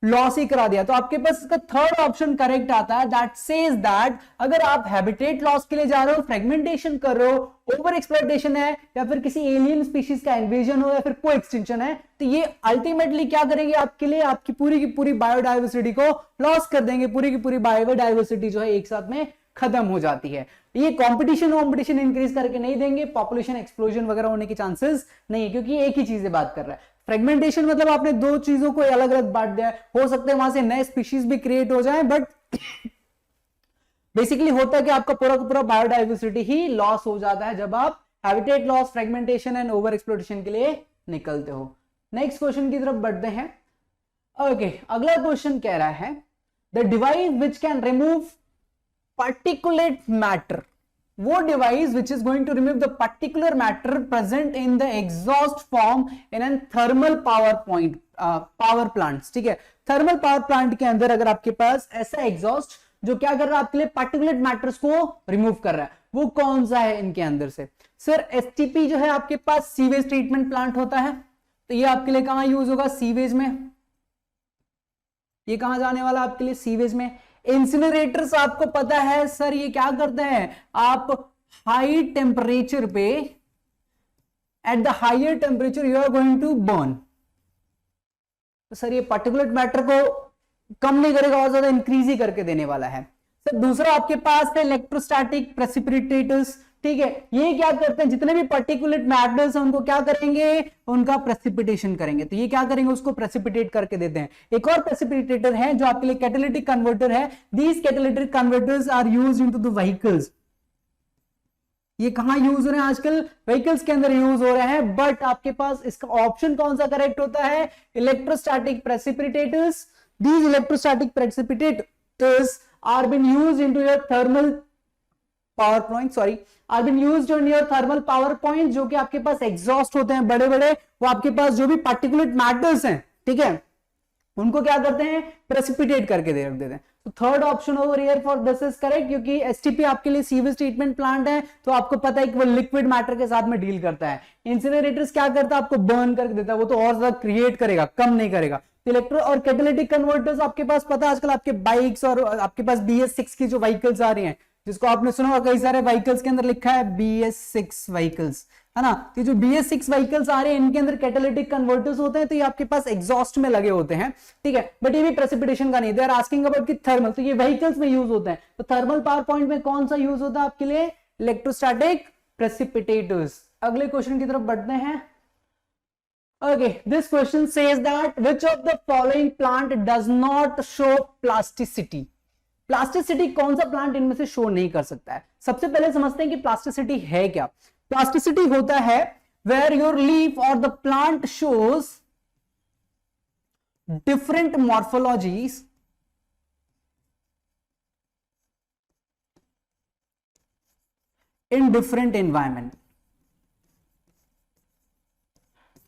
लॉस ही करा दिया। तो आपके पास इसका थर्ड ऑप्शन करेक्ट आता है, दैट सेज दैट अगर आप हैबिटेट लॉस के लिए जा रहे हो, फ्रेगमेंटेशन कर रहे हो, ओवर एक्सप्लॉयटेशन है या फिर किसी एलियन स्पीशीज का इन्वेजन हो या फिर को एक्सटेंशन है, तो ये अल्टीमेटली क्या करेंगे आपके लिए, आपकी पूरी की पूरी बायोडाइवर्सिटी को लॉस कर देंगे, पूरी की पूरी बायोडाइवर्सिटी जो है एक साथ में खत्म हो जाती है। ये कंपटीशन इंक्रीज करके नहीं देंगे, पॉपुलेशन एक्सप्लोजन वगैरह होने के चांसेस नहीं है, क्योंकि एक ही चीज बात कर रहा है। फ्रेगमेंटेशन मतलब आपने दो चीजों को अलग अलग बांट दिया है, हो सकता है वहां से नए स्पीशीज भी क्रिएट हो जाए, बट बेसिकली होता है कि आपका पूरा का पूरा बायोडाइवर्सिटी ही लॉस हो जाता है जब आप habitat loss, fragmentation and over exploitation के लिए निकलते हो। नेक्स्ट क्वेश्चन की तरफ बढ़ते हैं। ओके, अगला क्वेश्चन कह रहा है the device which can remove particulate matter, वो device which is going to remove the particular matter present in the exhaust form in an thermal power plant. ठीक है, थर्मल पावर प्लांट के अंदर अगर आपके पास ऐसा एग्जॉस्ट जो क्या कर रहा है आपके लिए पार्टिकुलेट मैटर्स को रिमूव कर रहा है, वो कौन सा है इनके अंदर से? सर एसटीपी जो है आपके पास सीवेज ट्रीटमेंट प्लांट होता है, तो ये आपके लिए कहां यूज होगा, सीवेज में। ये कहां जाने वाला आपके लिए, सीवेज में। इंसिनरेटर्स आपको पता है सर ये क्या करते हैं, आप हाई टेम्परेचर पे, at the higher temperature you are going to burn. तो सर ये पार्टिकुलेट मैटर को कम नहीं करेगा और ज्यादा इंक्रीज ही करके देने वाला है। सर दूसरा आपके पास है इलेक्ट्रोस्टैटिक प्रेसिपिटेटर्स, ठीक है। ये क्या करते हैं, जितने भी पार्टिकुलेट मैटर्स हैं उनको क्या करेंगे, उनका प्रेसिपिटेशन करेंगे। तो ये क्या करेंगे, उसको प्रेसिपिटेट करके देते हैं। एक और प्रेसिपिटेटर है जो आपके लिए कैटालिटिक कन्वर्टर है। These catalytic converters are used into the vehicles. ये कहां यूज हो रहे हैं आजकल, व्हीकल्स के अंदर यूज हो रहे हैं। बट आपके पास इसका ऑप्शन कौन सा करेक्ट होता है, electrostatic precipitators. These electrostatic precipitators are been used into your thermal power point, sorry are been used in your thermal power point. जो कि आपके पास एग्जॉस्ट होते हैं बड़े बड़े, वो आपके पास जो भी पार्टिकुलेट मैटर्स हैं, ठीक है, उनको क्या करते हैं, प्रेसिपिटेट करके रख देते हैं। तो third option over here for this is correct, क्योंकि एसटीपी आपके लिए सीवेज ट्रीटमेंट प्लांट है, तो आपको पता है कि वो लिक्विड मैटर के साथ में डील करता है। इंसिनरेटर्स क्या करता है, आपको बर्न करके देता है, वो तो और ज्यादा क्रिएट करेगा, कम नहीं करेगा। इलेक्ट्रो और कैटालिटिक कन्वर्टर्स आपके पास पता है आजकल आपके बाइक्स और आपके पास BS6 की जो व्हीकल्स आ रही हैं, जिसको आपने सुना होगा कई सारे व्हीकल्स के अंदर लिखा है BS6 व्हीकल्स, है ना। तो जो BS6 व्हीकल्स आ रहे हैं इनके अंदर कैटालिटिक कन्वर्टर्स होते हैं, तो ये आपके पास एग्जॉस्ट में लगे होते हैं, ठीक है। बट ये भी प्रेसिपिटेशन का नहीं, दे आर आस्किंग अबाउट कि थर्मल, तो ये व्हीकल्स में यूज होते हैं। तो थर्मल पावर पॉइंट में कौन सा यूज होता है आपके लिए, इलेक्ट्रोस्टैटिक प्रेसिपिटेटर्स। अगले क्वेश्चन की तरफ बढ़ते हैं। Okay, this question says that which of the following plant does not show plasticity? Plasticity कौन सा प्लांट इनमें से शो नहीं कर सकता है। सबसे पहले समझते हैं कि प्लास्टिसिटी है क्या। प्लास्टिसिटी होता है where your leaf or the plant shows different morphologies in different environment।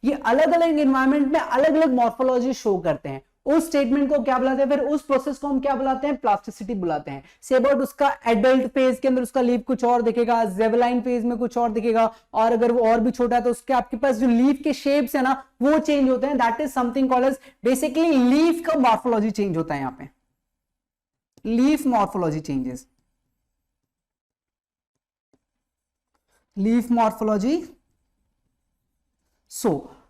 ये अलग अलग एनवायरमेंट में अलग अलग मॉर्फोलॉजी शो करते हैं। उस स्टेटमेंट को क्या बुलाते हैं, फिर उस प्रोसेस को हम क्या बुलाते हैं, प्लास्टिसिटी बुलाते हैं। से अबाउट उसका एडल्ट फेज के अंदर उसका लीफ कुछ और दिखेगा, जेवलाइन फेज में कुछ और दिखेगा, और अगर वो और भी छोटा है तो उसके आपके पास जो लीफ के शेप्स है ना वो चेंज होते हैं। That is something called as, basically leaf का मॉर्फोलॉजी चेंज होता है। यहाँ पे leaf morphology changes, leaf morphology. So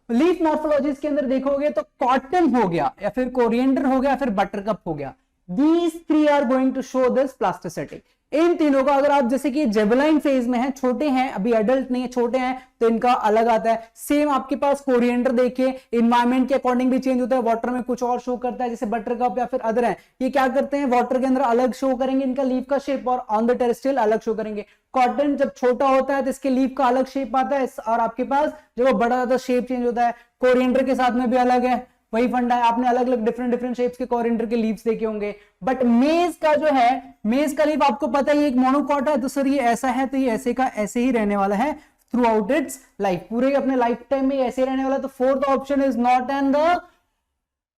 leaf morphologies के अंदर देखोगे तो कॉटन हो गया, या फिर कोरिएंडर हो गया, या फिर बटरकप हो गया। These three are going to show this plasticity। इन तीनों का अगर आप जैसे कि जेवलाइन फेज में है, छोटे हैं, अभी एडल्ट नहीं है, छोटे हैं, तो इनका अलग आता है। सेम आपके पास कोरिएंडर देखिए, इन्वायरमेंट के अकॉर्डिंग भी चेंज होता है, वाटर में कुछ और शो करता है, जैसे बटरकप या फिर अदर है, ये क्या करते हैं, वाटर के अंदर अलग शो करेंगे इनका लीफ का शेप, और ऑन द टेरेस्ट्रियल अलग शो करेंगे। कॉटन जब छोटा होता है तो इसके लीफ का अलग शेप आता है, और आपके पास जब वो बड़ा होता है शेप चेंज होता है। कोरिएंडर के साथ में भी अलग है, वही फंडा है। आपने अलग अलग डिफरेंट शेप्स के कोरिएंडर के लीव्स देखे होंगे। बट मेज का जो है, मेज का लीफ आपको पता है ये एक मोनोकॉट है, तो सर ये ऐसा है, तो ये ऐसे का ऐसे ही रहने वाला है थ्रू आउट इट्स लाइफ, पूरे अपने लाइफ टाइम में ऐसे रहने वाला। तो fourth option is not and the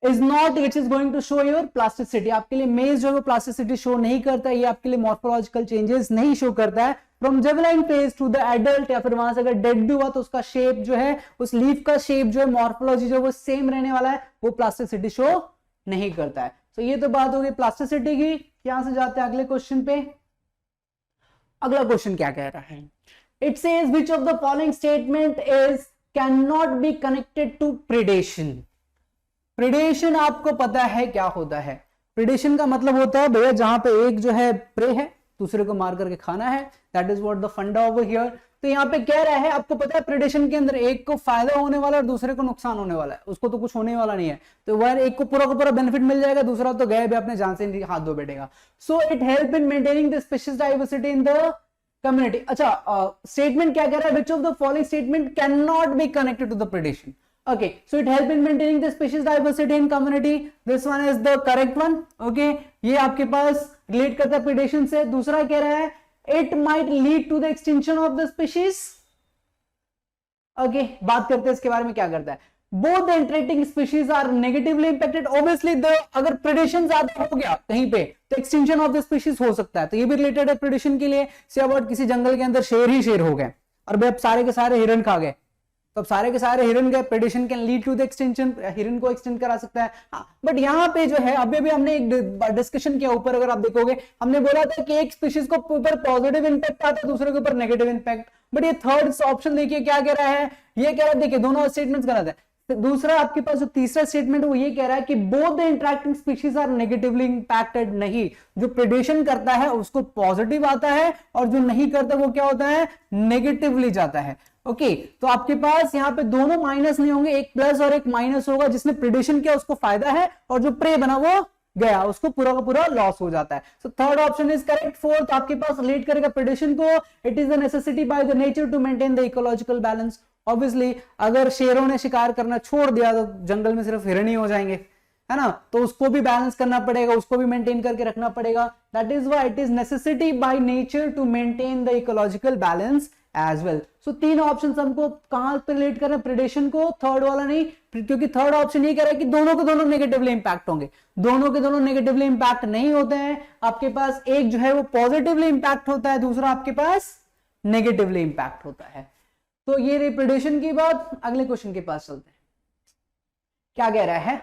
is not which is going to show your plasticity। आपके लिए मेज जो है वो प्लास्टिसिटी शो नहीं करता है, ये आपके लिए मॉर्फोलॉजिकल चेंजेस नहीं शो करता है। फ्रॉम जेवलाइन फेज टू द एडल्ट, या फिर वहां से अगर डेड भी हुआ तो उसका शेप जो है, उस लीफ का शेप जो है, मॉर्फोलॉजी जो है वो सेम रहने वाला है, वो प्लास्टिसिटी शो नहीं करता है। तो ये तो बात हो गई प्लास्टिसिटी की। यहां से जाते हैं अगले क्वेश्चन पे। अगला क्वेश्चन क्या कह रहा है, it says which of the following statement is can not be connected to predation. Predation आपको पता है क्या होता है। प्रेडेशन का मतलब होता है भैया जहां पे एक जो है प्रे है, दूसरे को मार करके खाना है। दैट इज व्हाट द फंडा ओवर हियर। तो यहाँ पे कह रहा है, आपको पता है प्रेडेशन के अंदर एक को फायदा होने वाला है और दूसरे को नुकसान होने वाला है, उसको तो कुछ होने वाला नहीं है। तो वह एक को पूरा का पूरा बेनिफिट मिल जाएगा, दूसरा तो गए भी अपने जान से हाथ धो बैठेगा। So it help in maintaining the species diversity in the community. अच्छा, स्टेटमेंट क्या कह रहा है, which of the following statement can not be connected to the predation. Okay, so it help in maintaining the species diversity in community. This one is the correct one. Okay, ये आपके पास relate करता है predation से। दूसरा कह रहा है it might lead to the extinction of the species. Okay, बात करते हैं इसके बारे में क्या करता है। Both the interacting species are negatively impacted. Obviously, अगर predation ज्यादा हो गया कहीं पे तो extinction of the species हो सकता है। तो ये भी related है predation के लिए। से अबाउट किसी जंगल के अंदर शेर ही शेर हो गए और भाई अब सारे के सारे हिरन खा गए, तो अब सारे के सारे हिरन के predation can lead to the extension, हिरन को एक्सटेंड करा सकता है। हाँ, बट यहाँ पे जो है अभी भी हमने एक डिस्कशन किया ऊपर, अगर आप देखोगे हमने बोला था कि एक स्पीशीज को ऊपर पॉजिटिव इंपैक्ट आता है, दूसरे के ऊपर नेगेटिव इंपैक्ट। बट ये थर्ड ऑप्शन देखिए क्या कह रहा है, ये कह रहा है, देखिए दोनों स्टेटमेंट्स गलत है। तो दूसरा आपके पास जो तीसरा स्टेटमेंट है वो ये कह रहा है कि both the interacting species are negatively impacted. नहीं, जो प्रेडेशन करता है उसको पॉजिटिव आता है और जो नहीं करता वो क्या होता है, नेगेटिवली जाता है। ओके, तो आपके पास यहाँ पे दोनों माइनस नहीं होंगे, एक प्लस और एक माइनस होगा। जिसने प्रेडेशन किया उसको फायदा है और जो प्रे बना वो गया, उसको पूरा का पूरा लॉस हो जाता है। So third option is correct. Fourth आपके पास रिलेट करेगा प्रेडेशन को, it is the necessity by the nature to maintain the ecological balance. Obviously अगर शेरों ने शिकार करना छोड़ दिया तो जंगल में सिर्फ हिरन ही हो जाएंगे, है ना, तो उसको भी बैलेंस करना पड़ेगा, उसको भी मेंटेन करके रखना पड़ेगा। That is why it is necessity by nature to maintain the ecological balance as well. So तीन ऑप्शन हमको कहां पे रिलेट कर रहे हैं, प्रेडेशन को, थर्ड वाला नहीं, क्योंकि थर्ड ऑप्शन ये कह रहा है कि दोनों के दोनों नेगेटिवली इंपैक्ट होंगे। दोनों के दोनों नेगेटिवली इंपैक्ट नहीं होते हैं, आपके पास एक जो है वो पॉजिटिवली इंपैक्ट होता है, दूसरा आपके पास नेगेटिवली इंपैक्ट होता है। तो ये रही प्रेडेशन की बात। अगले क्वेश्चन के पास चलते हैं, क्या कह रहा है।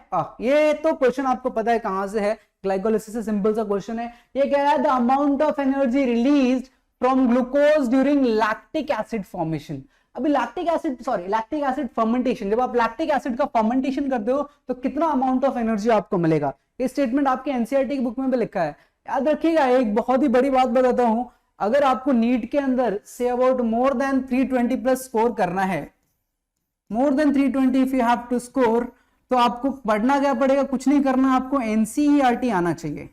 ये तो क्वेश्चन आपको पता है कहां से है, ग्लाइकोलाइसिस से सिंपल सा क्वेश्चन है। ये कह रहा है the amount of energy released from glucose during lactic acid formation. अभी लैक्टिक एसिड फर्मेंटेशन, जब आप लैक्टिक एसिड का फर्मेंटेशन करते हो तो कितना अमाउंट ऑफ एनर्जी आपको मिलेगा। ये स्टेटमेंट आपके एनसीईआरटी की बुक में भी लिखा है। याद रखिएगा, एक बहुत ही बड़ी बात बताता हूं, अगर आपको नीट के अंदर से about more than 320 plus score करना है, more than 320 if you have to score, तो आपको पढ़ना क्या पड़ेगा, कुछ नहीं करना, आपको एनसीईआरटी आना चाहिए।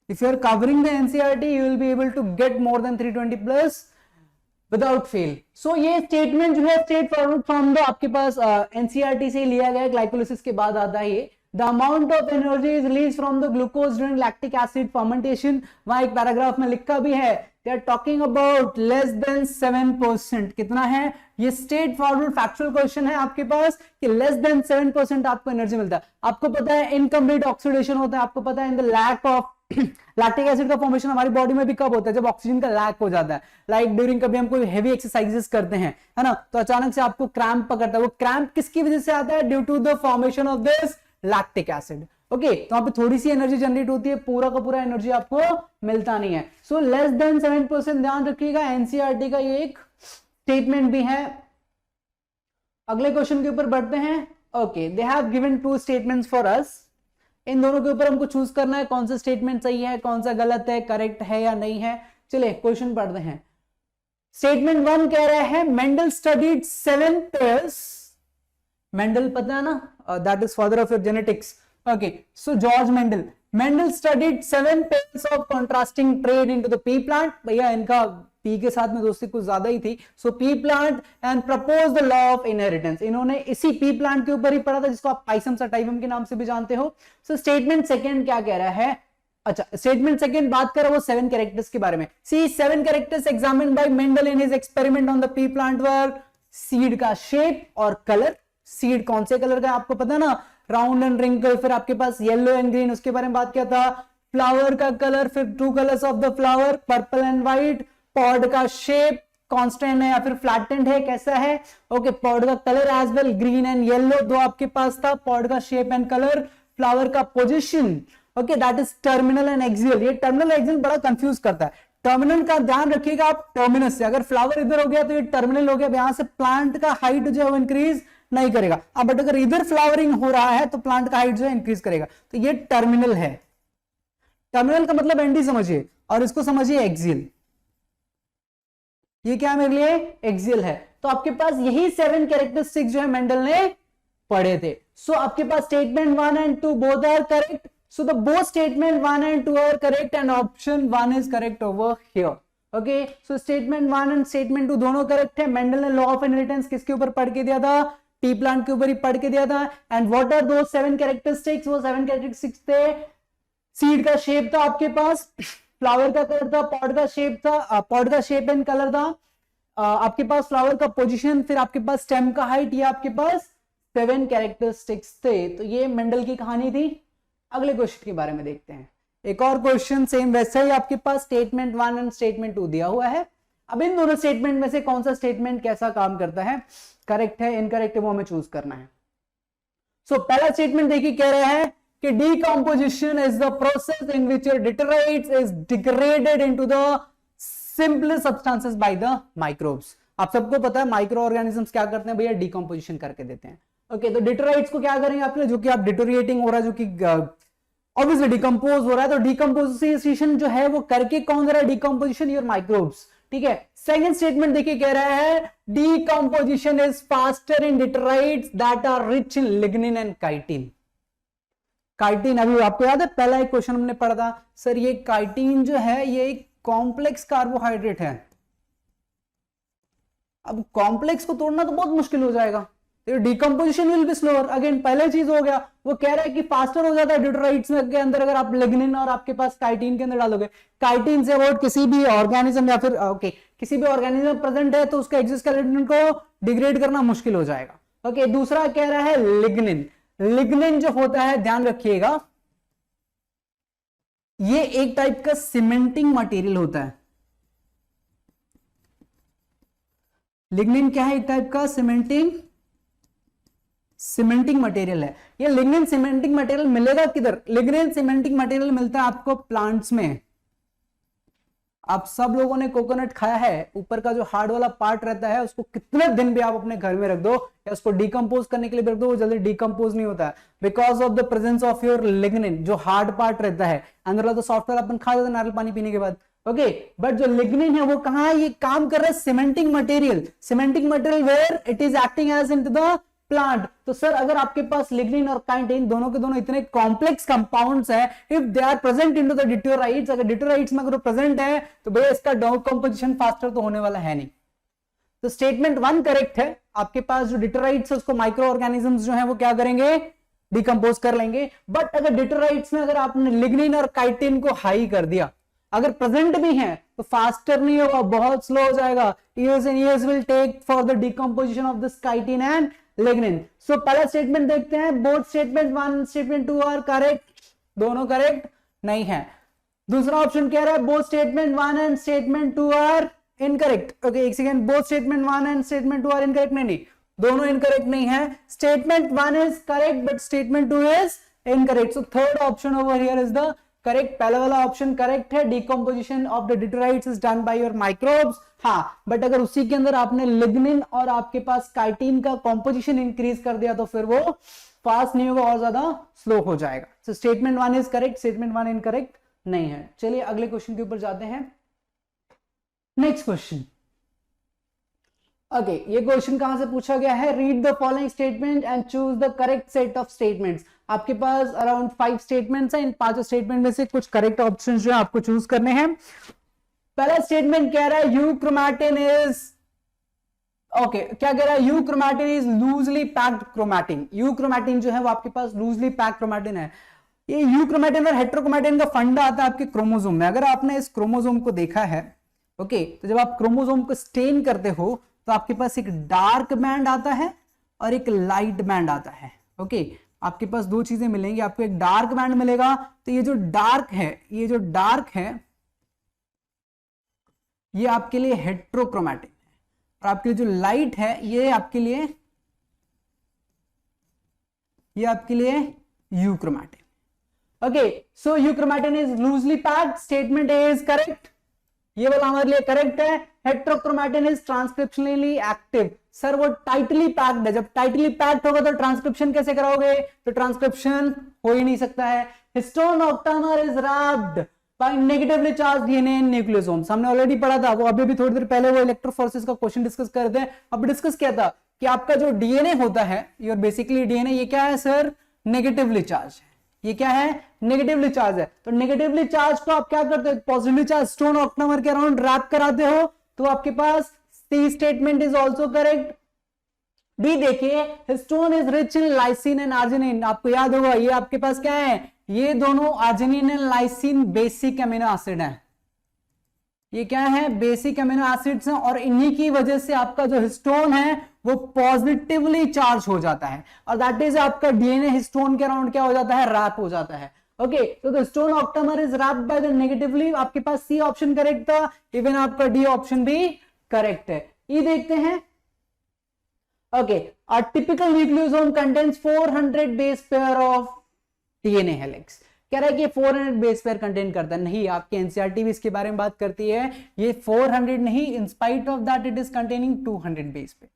If you are covering the NCERT you will be able to get more than 320 plus without fail. So ये स्टेटमेंट जो है स्ट्रेट फॉरवर्ड फ्रॉम द आपके पास एनसीईआरटी से लिया गया, ग्लाइकोलाइसिस के बाद आता है ये। The amount of energy is released from the glucose during lactic acid fermentation. वहां एक पैराग्राफ में लिखा भी है, they are talking about less than 7%। कितना है ये, स्ट्रेट फॉरवर्ड फैक्चुअल क्वेश्चन है आपके पास कि लेस देन 7% आपको एनर्जी मिलता है। आपको पता है इनकम्प्लीट ऑक्सीडेशन होता है, आपको पता है in the lack of lactic acid का फॉर्मेशन हमारी बॉडी में भी कब होता है, जब ऑक्सीजन का लैक हो जाता है। लाइक ड्यूरिंग कभी हम कोई हेवी एक्सरसाइजेस करते हैं, है ना, तो अचानक से आपको क्रैम्प पकड़ता है। वो क्रैम्प किसकी वजह से आता है, due to the formation of this lactic acid. Okay, तो वहां पे थोड़ी सी एनर्जी जनरेट होती है, पूरा का पूरा एनर्जी आपको मिलता नहीं है। सो लेस देन 7% ध्यान रखिएगा, एनसीईआरटी का ये एक स्टेटमेंट भी है। अगले क्वेश्चन के ऊपर बढ़ते हैं। Okay, they have given two statements for us. इन दोनों के ऊपर हमको चूज करना है कौन सा स्टेटमेंट सही है, कौन सा गलत है, करेक्ट है या नहीं है। चलिए क्वेश्चन पढ़ते हैं। स्टेटमेंट 1 कह रहा है मेंडल स्टडीड 7 पेयर्स। मेंडल पता है ना, that is father of your genetics. Okay, so George Mendel, Mendel studied 7 pairs of contrasting trade into the P plant. भैया इनका पी के साथ में दोस्ती कुछ ज्यादा ही थी। So pea plant and propose the law of inheritance. इन्होंने इसी पी प्लांट के ऊपर ही पढ़ा था, जिसको आप पाइसम सटाइवम के नाम से भी जानते हो। सो स्टेटमेंट सेकंड क्या कह रहा है, अच्छा स्टेटमेंट सेकंड बात कर रहा है वो 7 कैरेक्टर्स के बारे में। सी 7 characters examined bye Mendel in his experiment on the P plant were seed का शेप और कलर। सीड कौन से कलर का आपको पता ना, राउंड एंड रिंकल, फिर आपके पास येलो एंड ग्रीन, उसके बारे में बात किया था। फ्लावर का कलर, फिर 2 colours of the flower, purple and white. Pod का शेप कांस्टेंट है या फिर फ्लैटेंड है, कैसा है। ओके, पॉड का colour as well green and yellow, दो आपके पास था, पॉड का शेप एंड कलर। फ्लावर का position, okay that is terminal and axial. ये टर्मिनल एक्सियल बड़ा कंफ्यूज करता है। टर्मिनल का ध्यान रखिएगा आप, टर्मिनस से अगर फ्लावर इधर हो गया तो ये टर्मिनल हो गया, यहां से प्लांट का हाइट जो है वो इंक्रीज नहीं करेगा। अब बट अगर इधर फ्लावरिंग हो रहा है तो प्लांट का हाइट जो है इंक्रीज करेगा, तो ये टर्मिनल है। टर्मिनल का मतलब एंडी समझिए और इसको समझिए एक्सियल। ये क्या मेरे लिए एक्सियल है। तो आपके पास यही 7 कैरेक्टरिस्टिक्स जो है मेंडल ने पढ़े थे। सो आपके पास statement 1 and 2 both are correct. So the both statement 1 and 2 are correct and option 1 is correct over here. Okay, so statement 1 and statement 2 दोनों करेक्ट है। मेंडल ने लॉ ऑफ इनहेरिटेंस किसके ऊपर पढ़ के दिया था, पी प्लांट के ऊपर ही पढ़ के दिया था। And what are those 7 characteristics, वो 7 कैरेक्टरिस्टिक्स थे, सीड का शेप था आपके पास, फ्लावर का कलर था, पॉड का शेप था, पॉड का शेप एंड कलर था, आपके पास फ्लावर का पोजीशन, फिर आपके पास स्टेम का हाइट, ये आपके पास 7 कैरेक्टरिस्टिक्स थे। तो ये मेंडल की कहानी थी। अगले क्वेश्चन के बारे में देखते हैं। एक और क्वेश्चन सेम वैसा ही आपके पास स्टेटमेंट 1 एंड स्टेटमेंट 2 दिया हुआ है। अब इन दोनों स्टेटमेंट में से कौन सा स्टेटमेंट कैसा काम करता है, करेक्ट है इनकरेक्ट है, वो हमें चूज करना है। सो पहला स्टेटमेंट देखिए कह रहा है कि decomposition is the process in which your deteriorate is degraded into the simplest substances by the microbes। आप सबको पता है माइक्रो ऑर्गेनिजम्स क्या करते हैं भैया, डिकम्पोजिशन करके देते हैं। ओके तो डिटेराइट्स को क्या करेंगे आपने, जो कि आप डिटोरिएटिंग हो रहा है, जो कि ऑब्वियसली डिकम्पोज हो रहा है, तो डिकम्पोजिशन जो है वो करके कौन कर रहा है, डिकम्पोजिशन योर माइक्रोब्स। ठीक है, सेकंड स्टेटमेंट देखिए कह रहा है decomposition is faster in detritus that are rich in lignin and chitin. Chitin अभी आपको याद है पहला एक क्वेश्चन हमने पढ़ा था सर, ये काइटिन जो है ये एक कॉम्प्लेक्स कार्बोहाइड्रेट है। अब कॉम्प्लेक्स को तोड़ना तो बहुत मुश्किल हो जाएगा, decomposition will be slower. Again पहले चीज हो गया, वो कह रहा है कि फास्टर हो जाता है डिटेराइट्स के अंदर अगर आप लिग्निन और आपके पास काइटिन के अंदर डालोगे। काइटिन से अबाउट किसी भी ऑर्गेनिज्म या फिर किसी भी ऑर्गेनिज्म प्रेजेंट है तो उसका एक्सोस्केलेटन को डिग्रेड करना मुश्किल हो जाएगा। ओके दूसरा कह रहा है लिग्निन। लिग्निन जो होता है ध्यान रखिएगा, ये एक टाइप का सीमेंटिंग मटेरियल होता है। लिग्निन क्या है, एक टाइप का सीमेंटिंग मटेरियल है। ये लिग्निन सीमेंटिंग मटेरियल मिलेगा किधर, लिग्निन सीमेंटिंग मटेरियल मिलता है आपको प्लांट्स में। आप सब लोगों ने कोकोनट खाया है, ऊपर का जो हार्ड वाला पार्ट रहता है उसको कितने दिन भी आप अपने घर में रख दो या उसको डिकम्पोज करने के लिए रख दो, वो जल्दी डिकम्पोज नहीं होता है because of the presence of your lignin. जो हार्ड पार्ट रहता है अंदर वाला तो सॉफ्टवेयर अपन खा जाते नारियल पानी पीने के बाद। ओके बट जो लिग्निन है वो कहां ये काम कर रहा है, cementing material where it is acting as into the plant. तो सर अगर आपके पास लिग्निन और काइटिन दोनों के दोनों इतने कॉम्प्लेक्स कंपाउंड्स हैं, if they are present into the detritus, अगर डिटेराइट्स में अगर प्रेजेंट है तो भैया इसका डिकम्पोजिशन फास्टर तो होने वाला है नहीं। तो स्टेटमेंट 1 करेक्ट है, आपके पास जो डिटेराइट्स है उसको माइक्रो ऑर्गेनिजम्स जो है वो क्या करेंगे, डिकम्पोज कर लेंगे। बट अगर डिटेराइट्स में अगर आपने लिग्निन और काइटिन को हाई कर दिया, अगर प्रेजेंट भी है तो फास्टर नहीं होगा, बहुत स्लो हो जाएगा। years and years will take for the decomposition of this chitin and lignin। so पहला स्टेटमेंट देखते हैं, both statement 1 statement 2 are correct, दोनों करेक्ट नहीं है। दूसरा ऑप्शन कह रहा है both statement 1 and statement 2 are incorrect. Okay एक second, both statement 1 and statement 2 are incorrect, नहीं दोनों इनकरेक्ट नहीं है। Statement 1 is correct but statement 2 is incorrect. So third option over here is the correct. पहला वाला ऑप्शन करेक्ट है, decomposition of the detritus is done by your microbes. हाँ but अगर उसी के अंदर आपने लिग्निन और आपके पास काइटिन का कॉम्पोजिशन इंक्रीज कर दिया तो फिर वो फास्ट नहीं होगा और ज्यादा स्लो हो जाएगा। So statement 1 is correct, statement 1 incorrect नहीं है। चलिए अगले क्वेश्चन के ऊपर जाते हैं। नेक्स्ट क्वेश्चन, ओके ये क्वेश्चन कहां से पूछा गया है, read the following statement and choose the correct set of statements. आपके पास अराउंड 5 स्टेटमेंट्स हैं, इन 5 स्टेटमेंट में से कुछ करेक्ट ऑप्शंस जो है आपको चूज करने हैं। पहला स्टेटमेंट कह रहा है यूक्रोमैटिन इज, ओके क्या कह रहा है, euchromatin is loosely packed chromatin. Euchromatin जो है वो आपके पास लूजली पैक्ड क्रोमैटिन है। ये यूक्रोमैटिन और हेटेरोक्रोमैटिन का फंडा आता है आपके क्रोमोसोम में। अगर आपने इस क्रोमोसोम को देखा है, ओके तो जब आप क्रोमोसोम को स्टेन करते हो तो आपके पास एक डार्क बैंड आता है और एक लाइट बैंड आता है। ओके आपके पास दो चीजें मिलेंगी, आपको एक डार्क बैंड मिलेगा, तो ये जो डार्क है ये आपके लिए हेटेरोक्रोमैटिन है, और आपके जो लाइट है ये आपके लिए euchromatin. Okay so euchromatin is loosely packed, statement A is correct, ये वाला हमारे लिए करेक्ट है। Heterochromatin is transcriptionally active, sir वो टाइटली पैक्ड है, जब टाइटली पैक्ड होगा तो ट्रांसक्रिप्शन कैसे कराओगे, तो ट्रांसक्रिप्शन हो ही नहीं सकता है। Histone octamer is wrapped by negatively charge DNA in nucleosomes, हमने ऑलरेडी पढ़ा था, वो अभी थोड़ी देर पहले वो इलेक्ट्रोफोरेसिस का क्वेश्चन डिस्कस कर रहे थे। अब डिस्कस किया था कि आपका जो डीएनए होता है, योर बेसिकली डीएनए ये क्या है सर, नेगेटिवली चार्ज है। ये क्या है, नेगेटिवली चार्ज है। तो नेगेटिवली चार्ज को आप क्या करते हो, पॉजिटिवली चार्ज स्टोन ऑक्टामर के अराउंड रैप कराते हो, तो आपके पास C statement is also correct. D देखिए, histone is rich in lysine and arginine, आपको याद होगा ये आपके पास क्या है, ये दोनों arginine and lysine basic amino acid है। ये क्या है, बेसिक अमीनो एसिड्स हैं, और इन्हीं की वजह से आपका जो हिस्टोन है वो पॉजिटिवली चार्ज हो जाता है, और दैट इज आपका डीएनए हिस्टोन के अराउंड क्या हो जाता है, रैप हो जाता है। ओके, तो the stone octamer is wrapped by the negatively, आपके पास सी ऑप्शन करेक्ट था, इवन आपका डी ऑप्शन भी करेक्ट है। ये देखते हैं, okay, a typical nucleosome contains 400 base pair of DNA helix. कह रहा है कि 400 बेस पेयर कंटेन करता है, नहीं, आपके एनसीईआरटी भी इसके बारे में बात करती है, ये 400 नहीं, in spite of that it is containing 200 base pair.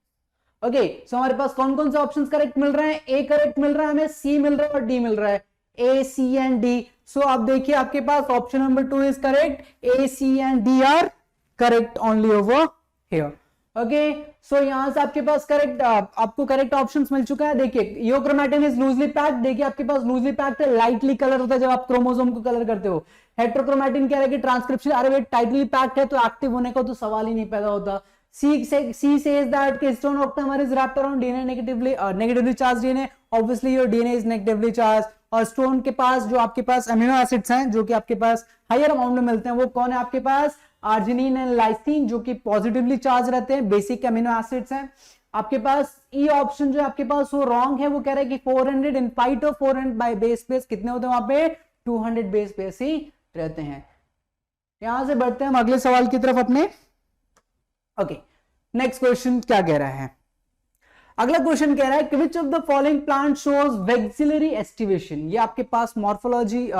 Okay, so हमारे पास कौन कौन से ऑप्शंस करेक्ट मिल रहे हैं? ए करेक्ट मिल रहा है हमें, सी मिल रहा है और डी मिल रहा है, ए सी एंड डी। सो आप देखिए आपके पास option number 2 is correct, A C and D are correct only over here. Okay, so यहां से आपके पास करेक्ट, आपको करेक्ट ऑप्शंस मिल चुका है। देखिए euchromatin is loosely packed, देखिए आपके पास लूजली पैक्ड है, लाइटली कलर होता है जब आप क्रोमोसोम को कलर करते हो। हेटेरोक्रोमैटिन कह रहा है कि ट्रांसक्रिप्शन, अरे भाई टाइटली पैक्ड है तो एक्टिव होने का तो सवाल ही नहीं पैदा होता। She says that histone octamer is wrapped around DNA negatively charge DNA, obviously your DNA is negatively charge. और स्टोन के पास जो आपके पास अमीनो एसिड्स हैं जो कि आपके पास हायर अमाउंट में मिलते हैं, वो कौन है आपके पास? आर्जिनिन एंड लाइसिन, जो कि पॉजिटिवली चार्ज रहते हैं, बेसिक अमीनो एसिड्स हैं। आपके पास ई ऑप्शन जो आपके पास वो रॉन्ग है, वो कह रहा है कि 400 इन spite of 400 by base pairs कितने होते हैं वहां पे? 200 बेस पेयर्स ही रहते हैं। यहां से बढ़ते हैं हम अगले सवाल की तरफ अपने। ओके, नेक्स्ट क्वेश्चन क्या कह रहा है? अगला क्वेश्चन कह रहा है कि which of the following plant shows vexillary aestivation. ये आपके पास morphology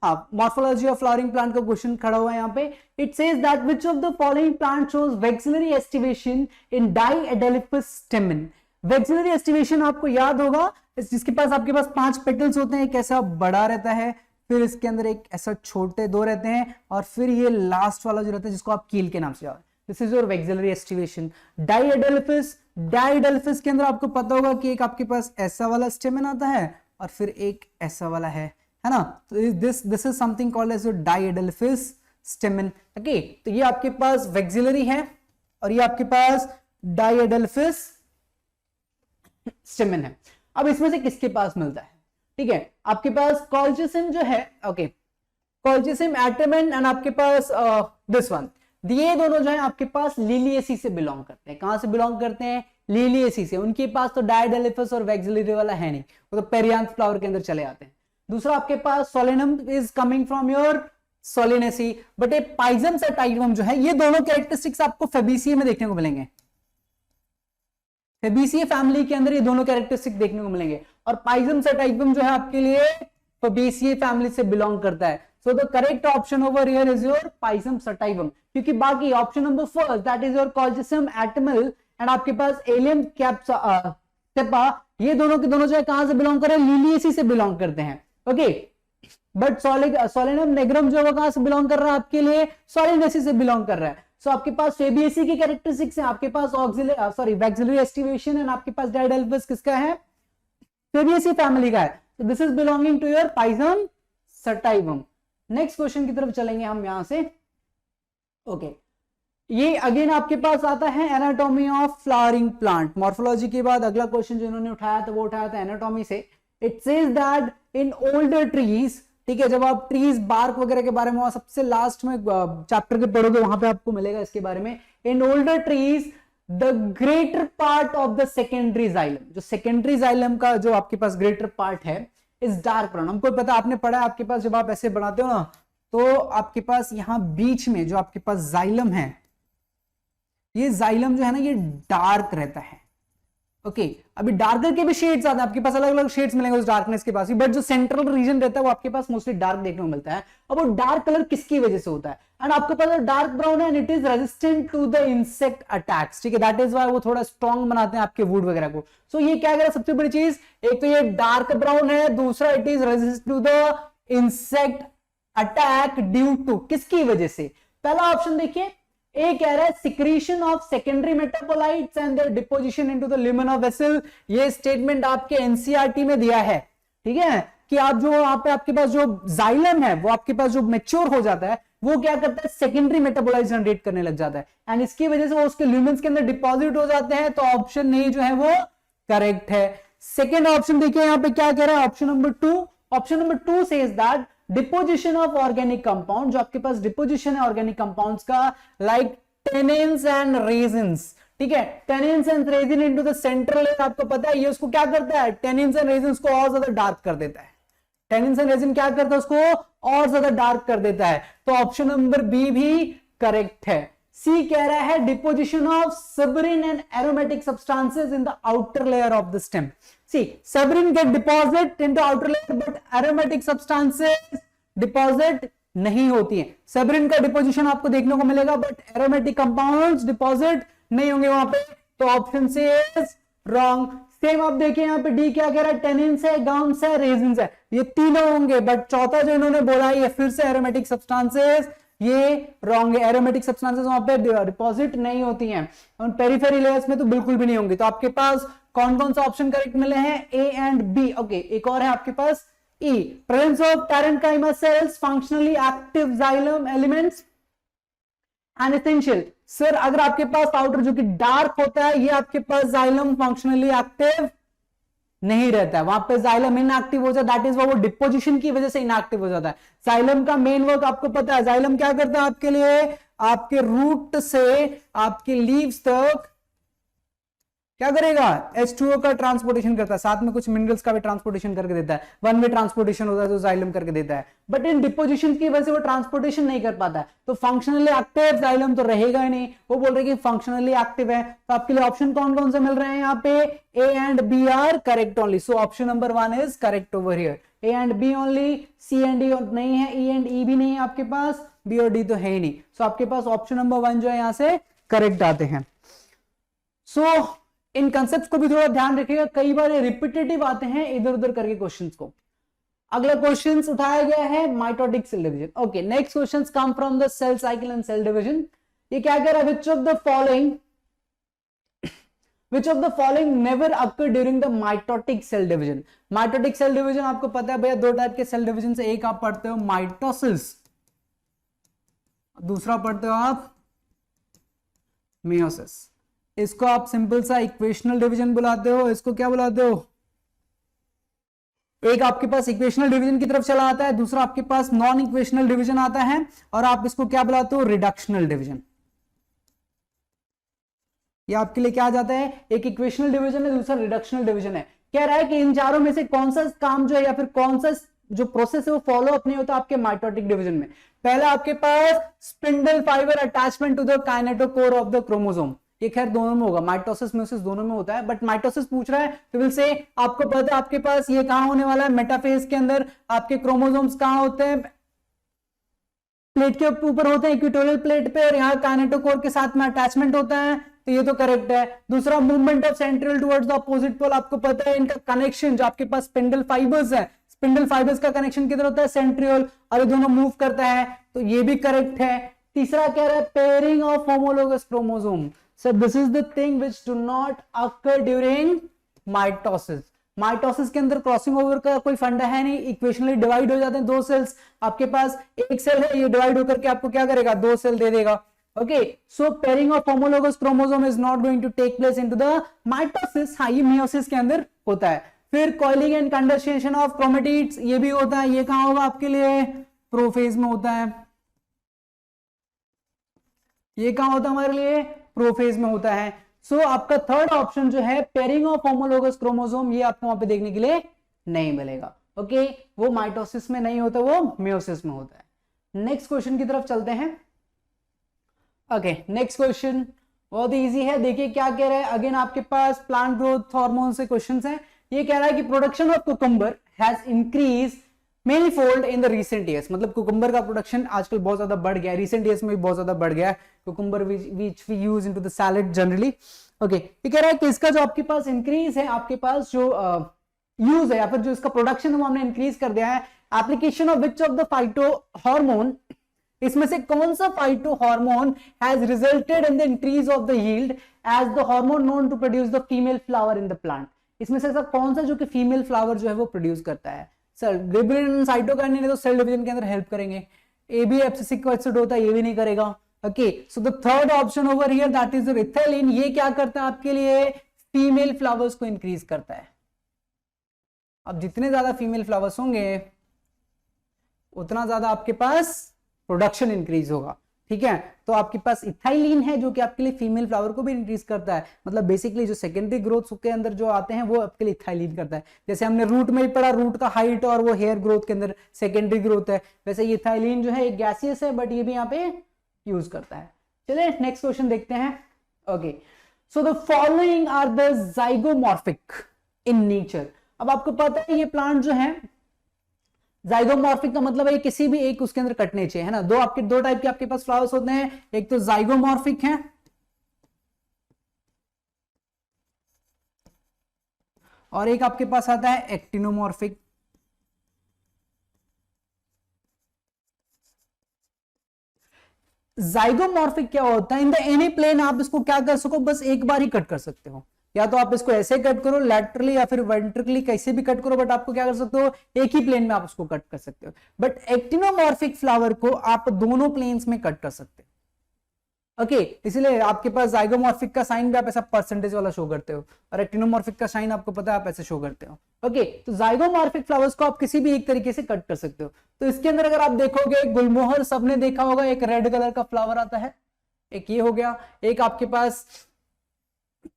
morphology of flowering plant का क्वेश्चन खड़ा हुआ है यहाँ पे। It says that which of the following plant shows vexillary aestivation in diadelphous stamen. Vexillary aestivation आपको याद होगा, जिसके पास आपके पास 5 पेटल्स होते हैं, एक ऐसा बड़ा रहता है, फिर इसके अंदर एक ऐसा छोटे 2 रहते हैं, और फिर ये लास्ट वाला जो रहता है जिसको आप कील के नाम से जानते हैं। This is your vexillary aestivation. Diadelphous के अंदर आपको पता होगा कि एक आपके पास ऐसा वाला स्टेमन आता है और फिर एक ऐसा वाला है ना? तो this is something called as your diadelphous stamen. Okay, तो ये आपके पास वेक्सिलरी है और ये आपके पास डाइएडेलिफस स्टेमन है। अब इसमें से किसके पास मिलता है? ठीक है, आपके पास कॉल्चिसिम जो है, ओके, कॉल्चिसिम एटमेन एंड आपके पास दिस वन, ये दोनों जो है आपके पास लिलिएसी से बिलोंग करते हैं। कहां से बिलोंग करते हैं? लिलिएसी से। उनके पास तो डाइएडेलिफस और वेक्सिलरी वाला है नहीं, वो तो पेरियांथ फ्लावर के अंदर चले आते हैं। दूसरा आपके पास Solanum is coming from your Solanaceae, but a Pisum sativum जो है, ये दोनों कैरेक्टरिस्टिक्स आपको फेबेसिए में देखने को मिलेंगे। फेबेसिए फैमिली के अंदर ये दोनों कैरेक्टरिस्टिक देखने को मिलेंगे, और पाइजम सटाइवम जो है आपके लिए फेबेसिए फैमिली से बिलोंग करता है। So the correct option over here is your Pisum sativum, क्योंकि बाकी option number first that is your Colchicum autumnale and आपके पास एलियम कैप्सा, ये दोनों के दोनों जो है कहां से बिलोंग कर रहे हैं? लिलिएसी से बिलोंग करते हैं। ओके, बट सोलेनम नेग्रम जो है कहां से बिलोंग कर रहा है आपके लिए? सोलिनेसी से बिलोंग कर रहा है। सो आपके पास फेबिएसी की कैरेक्टरिस्टिक्स है, आपके पास वेक्सिलरी एस्टिवेशन एंड आपके पास डाइएडेलिफस किसका है? फेबिएसी फैमिली का है। So this is belonging to your Pisum sativum. Next question की तरफ चलेंगे हम यहां से। ओके, ये अगेन आपके पास आता है anatomy of flowering plant. Morphology के बाद अगला क्वेश्चन जो इन्होंने उठाया था वो उठाया था एनाटॉमी से। It says that in older trees, ठीक है, जब आप ट्रीज बार्क वगैरह के बारे में सबसे लास्ट में चैप्टर के पढ़ोगे वहां पे आपको मिलेगा इसके बारे में। In older trees the greater part of the secondary xylem, जो सेकेंडरी जाइलम का जो आपके पास ग्रेटर पार्ट है इज डार्क ब्राउन। हमको पता, आपने पढ़ा आपके पास जब आप ऐसे बनाते हो ना, तो आपके पास यहां बीच में जो आपके पास जाइलम है, ये जाइलम जो है ना ये डार्क रहता है। ओके, अभी डार्कर के भी शेड्स आते हैं, आपके पास अलग अलग शेड्स मिलेंगे उस डार्कनेस के पास, बट जो सेंट्रल रीजन रहता है वो आपके पास मोस्टली डार्क देखने को मिलता है। अब वो डार्क कलर किसकी वजह से होता है? एंड आपके पास डार्क ब्राउन है and it is resistant to the insect attacks, ठीक है, दैट इज व्हाई वो थोड़ा स्ट्रॉन्ग बनाते हैं आपके वुड वगैरह को। सो ये क्या करें, सबसे बड़ी चीज, एक तो ये डार्क ब्राउन है, दूसरा it is resistant to the insect attack due to, किसकी वजह से? पहला ऑप्शन देखिए, ए कह रहा है secretion of secondary metabolites and their deposition into the lumen of vessel. ये स्टेटमेंट आपके एनसीईआरटी में दिया है, ठीक है, कि आप जो वहां पे आपके पास जो जाइलम है वो आपके पास जो मैच्योर हो जाता है वो क्या करता है, सेकेंडरी मेटाबोलाइट्स जनरेट करने लग जाता है एंड इसकी वजह से वो उसके ल्यूमेन्स के अंदर डिपॉजिट हो जाते हैं। तो ऑप्शन नहीं जो है वो करेक्ट है। सेकेंड ऑप्शन देखिए यहां पे क्या कह रहा है, option number 2। Option number 2 says that deposition of organic compound, जो आपके पास डिपोजिशन है ऑर्गेनिक कंपाउंड्स का, लाइक टेनिन्स एंड रेजिन्स, ठीक है, tannins and resin into the central, आपको पता है ये उसको क्या करता है, टेनिन्स एंड रेजिन्स को और ज्यादा डार्क कर देता है। टेनिन एंड रेजिन क्या करता है, उसको और ज्यादा डार्क कर देता है। तो ऑप्शन नंबर बी भी करेक्ट है। सी कह रहा है deposition of suberin and aromatic substances in the outer layer of the stem. C suberin get deposit into outer layer but aromatic substances deposit नहीं होती है। सबरिन का डिपोजिशन आपको देखने को मिलेगा बट एरोमेटिक कंपाउंड्स डिपॉजिट नहीं होंगे वहां पे। तो option C is wrong. Same आप देखिए यहाँ पे डी क्या कह रहा है, टेनिन्स है, गम्स है, रेजिन्स है, ये तीनों होंगे बट चौथा जो इन्होंने बोला है ये फिर से एरोमेटिक सब्सटेंसेस, ये रॉन्ग है। एरोमेटिक सब्सटेंसेस वहां पे डिपॉजिट नहीं होती हैं और पेरिफेरी लेयर्स में तो बिल्कुल भी नहीं होंगी। तो आपके पास कौन कौन सा ऑप्शन करेक्ट मिले हैं, ए एंड बी। ओके, एक और है आपके पास E, presence of parenchyma cells, functionally active xylem elements and essential. Sir अगर आपके पास आउटर जो कि डार्क होता है ये आपके पास जाइलम फंक्शनली एक्टिव नहीं रहता है, वहां पे जाइलम इनएक्टिव हो जाता है, दैट इज वो डिपोजिशन की वजह से इनएक्टिव हो जाता है। जाइलम का मेन वर्क आपको पता है, जाइलम क्या करता है आपके लिए, आपके रूट से आपके लीव्स तक क्या करेगा, H2O का ट्रांसपोर्टेशन करता है, साथ में कुछ मिनरल्स का भी ट्रांसपोर्टेशन करके देता है। वन वे ट्रांसपोर्टेशन होता है जो जाइलम करके देता है, बट इन डिपोजिशन की वजह से वो ट्रांसपोर्टेशन नहीं कर पाता है। तो फंक्शनली एक्टिव जाइलम तो रहेगा ही नहीं, वो बोल रहे कि फंक्शनली एक्टिव है। तो आपके लिए ऑप्शन कौन कौन से मिल रहे हैं यहाँ पे, A and B are correct only. So option number 1 is correct over here. A and B only, C and D नहीं है, ई एंड ई भी नहीं है आपके पास, बी और डी तो है ही नहीं। सो आपके पास ऑप्शन नंबर 1 जो है यहां से करेक्ट आते हैं। सो इन कंसेप्ट को भी थोड़ा ध्यान रखिएगा, कई बार रिपीटेटिव आते हैं इधर उधर करके क्वेश्चंस को। अगला क्वेश्चन उठाया गया है mitotic cell division. Okay, next questions come from the cell cycle and cell division. ये क्या कह रहा है, which of the following never occur during the mitotic cell division. Mitotic cell division आपको पता है भैया, दो टाइप के सेल डिवीजन से, एक आप पढ़ते हो माइटोसिस, दूसरा पढ़ते हो आप मियोसिस। इसको आप सिंपल सा इक्वेशनल डिवीजन बुलाते हो, इसको क्या बुलाते हो, एक आपके पास इक्वेशनल डिवीजन की तरफ चला आता है, दूसरा आपके पास नॉन इक्वेशनल डिवीजन आता है, और आप इसको क्या बुलाते हो, रिडक्शनल डिवीजन। ये आपके लिए क्या आ जाता है, एक इक्वेशनल डिवीजन है, दूसरा रिडक्शनल डिवीजन है। कह रहा है कि इन चारों में से कौन सा काम जो है या फिर कौन सा जो प्रोसेस है वो फॉलो अप नहीं होता आपके माइटोटिक डिवीजन में। पहला आपके पास spindle fibre attachment to the kinetochore of the chromosome, ये खैर दोनों में होगा, माइटोसिस मियोसिस दोनों में होता है, बट माइटोसिस पूछ रहा है तो विल से आपको पता है आपके पास ये कहां होने वाला है, मेटाफेज के अंदर आपके क्रोमोसोम्स कहां होते हैं, प्लेट के ऊपर होते हैं, इक्वेटोरियल प्लेट पे, और यहाँ काइनेटोकोर के साथ में अटैचमेंट होता है, तो ये तो करेक्ट है। दूसरा movement of centriole towards the opposite pole, आपको पता है इनका कनेक्शन जो आपके पास स्पिंडल फाइबर्स है, स्पिंडल फाइबर्स का कनेक्शन किधर होता है, सेंट्रियोल, और ये दोनों मूव करता है, तो ये भी करेक्ट है। तीसरा कह रहा है pairing of homologous chromosome. So this is the thing which do not occur during mitosis. Mitosis के अंदर क्रॉसिंग ओवर का कोई फंडा है नहीं, इक्वेशनली डिवाइड हो जाते हैं दो सेल्स, आपके पास एक सेल है, ये डिवाइड होकर के आपको क्या करेगा, दो सेल दे देगा। Okay, so pairing of homologous chromosome is not going to take place into the mitosis. हाँ, ये मियोसिस के अंदर होता है। फिर coiling and condensation of chromatids, ये भी होता है, ये कहां होगा आपके लिए, प्रोफेज में होता है। ये कहां होता है हमारे लिए, प्रोफेज में होता है। सो आपका थर्ड ऑप्शन जो है पेयरिंग ऑफ होमोलोगस क्रोमोसोम, ये आपको वहां पे देखने के लिए नहीं मिलेगा। ओके, वो माइटोसिस में नहीं होता, वो मियोसिस में होता है। नेक्स्ट क्वेश्चन की तरफ चलते हैं। ओके, नेक्स्ट क्वेश्चन बहुत इजी है, देखिए क्या कह रहा है। अगेन आपके पास प्लांट ग्रोथ हार्मोन से क्वेश्चंस हैं। ये कह रहा है कि production of cucumber has increase many fold in the recent years, मतलब कुकुम्बर का प्रोडक्शन आजकल बहुत ज्यादा बढ़ गया है, रिसेंट ईयर्स में भी बहुत ज्यादा बढ़ गया है cucumber which we use into the salad generally. Okay, ये कह रहा है कि इसका जो आपके पास इंक्रीज है, आपके पास जो यूज है या फिर जो इसका प्रोडक्शन है वो हमने इंक्रीज कर दिया है। Application of which of the phyto hormone, इसमें से कौन सा phyto hormone has resulted in the increase of the yield as the hormone known to produce the female flower in the plant. इसमें से ऐसा कौन सा जो कि फीमेल फ्लावर जो है वो प्रोड्यूस करता है। सर गिबरेलिन साइटोकाइनिन तो सेल डिवीजन के अंदर हेल्प करेंगे, एबी एब्सिसिक एसिड होता है, ये भी नहीं करेगा। Okay, so the third option over here that is ethylene, ये क्या करता है आपके लिए, फीमेल फ्लावर्स को इंक्रीज करता है। अब जितने ज्यादा फीमेल फ्लावर्स होंगे उतना ज्यादा आपके पास प्रोडक्शन इंक्रीज होगा, ठीक है। तो आपके पास इथाइलिन है जो कि आपके लिए फीमेल फ्लावर को भी इंक्रीज करता है, मतलब बेसिकली जो सेकेंडरी ग्रोथ के अंदर जो आते हैं वो आपके लिए इथाइलिन करता है। जैसे हमने रूट में ही पढ़ा, रूट का हाइट और वो हेयर ग्रोथ के अंदर सेकेंडरी ग्रोथ है, वैसे ये इथाइलिन जो है एक गैसियस है बट ये भी यहाँ पे यूज करता है। चलिए नेक्स्ट क्वेश्चन देखते हैं। Okay, so the following are the zygomorphic in nature. अब आपको पता है ये प्लांट जो है जाइगोमॉर्फिक का मतलब है किसी भी एक उसके अंदर कटने चाहिए, है ना। दो टाइप के आपके पास फ्लावर्स होते हैं, एक तो जाइगोमॉर्फिक है और एक आपके पास आता है एक्टिनोमॉर्फिक। जाइगोमॉर्फिक क्या होता है, इन द एनी प्लेन आप इसको क्या कर सको, बस एक बार ही कट कर सकते हो, या तो आप इसको ऐसे कट करो लैटरली या फिर वेंट्रिकली, कैसे भी कट करो, बट आपको क्या कर सकते हो, एक ही प्लेन में आप उसको कट कर सकते हो। बट एक्टिनोमॉर्फिक फ्लावर को आप दोनों प्लेन्स में कट कर सकते हो। ओके, इसलिए आपके पास जाइगोमॉर्फिक का साइन भी आप ऐसा परसेंटेज वाला शो करते हो और एक्टिनोमॉर्फिक का साइन आपको पता है आप ऐसे शो करते हो। ओके, तो जाइगोमॉर्फिक फ्लावर्स को आप किसी भी एक तरीके से कट कर सकते हो। तो इसके अंदर अगर आप देखोगे गुलमोहर सबने देखा होगा, एक रेड कलर का फ्लावर आता है, एक ये हो गया, एक आपके पास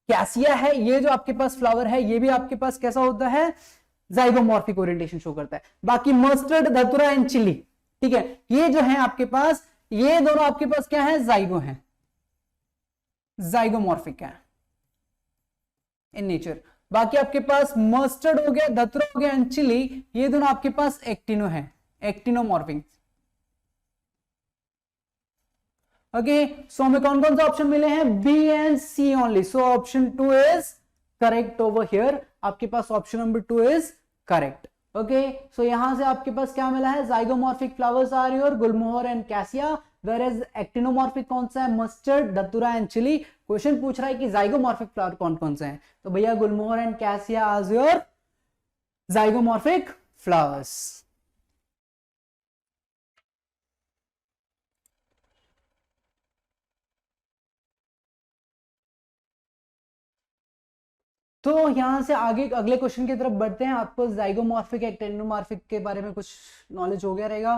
कैसिया है, ये जो आपके पास फ्लावर है ये भी आपके पास कैसा होता है, जाइगोमॉर्फिक ओरिएंटेशन शो करता है। बाकी मस्टर्ड, धतुरा एंड चिली, ठीक है, ये जो है आपके पास, ये दोनों आपके पास क्या है, जाइगो है, जाइगोमॉर्फिक है इन नेचर। बाकी आपके पास मस्टर्ड हो गया, धतुरा हो गया एंड चिली, ये दोनों आपके पास एक्टिनो है, एक्टिनोमॉर्फिक। ओके, सो हमें कौन कौन से ऑप्शन मिले हैं, B and C only. So option 2 is correct over here, आपके पास option number 2 is correct. Okay, so यहां से आपके पास क्या मिला है, zygomorphic flowers are your gulmohar and cassia, whereas actinomorphic कौन सा है, मस्टर्ड, धतुरा एंड चिली। क्वेश्चन पूछ रहा है कि जाइगोमॉर्फिक फ्लावर कौन कौन से हैं, तो भैया gulmohar and cassia are your zygomorphic flowers. तो यहां से आगे अगले क्वेश्चन की तरफ बढ़ते हैं। आपको जाइगोमॉर्फिक एक्टिनोमॉर्फिक के बारे में कुछ नॉलेज हो गया रहेगा।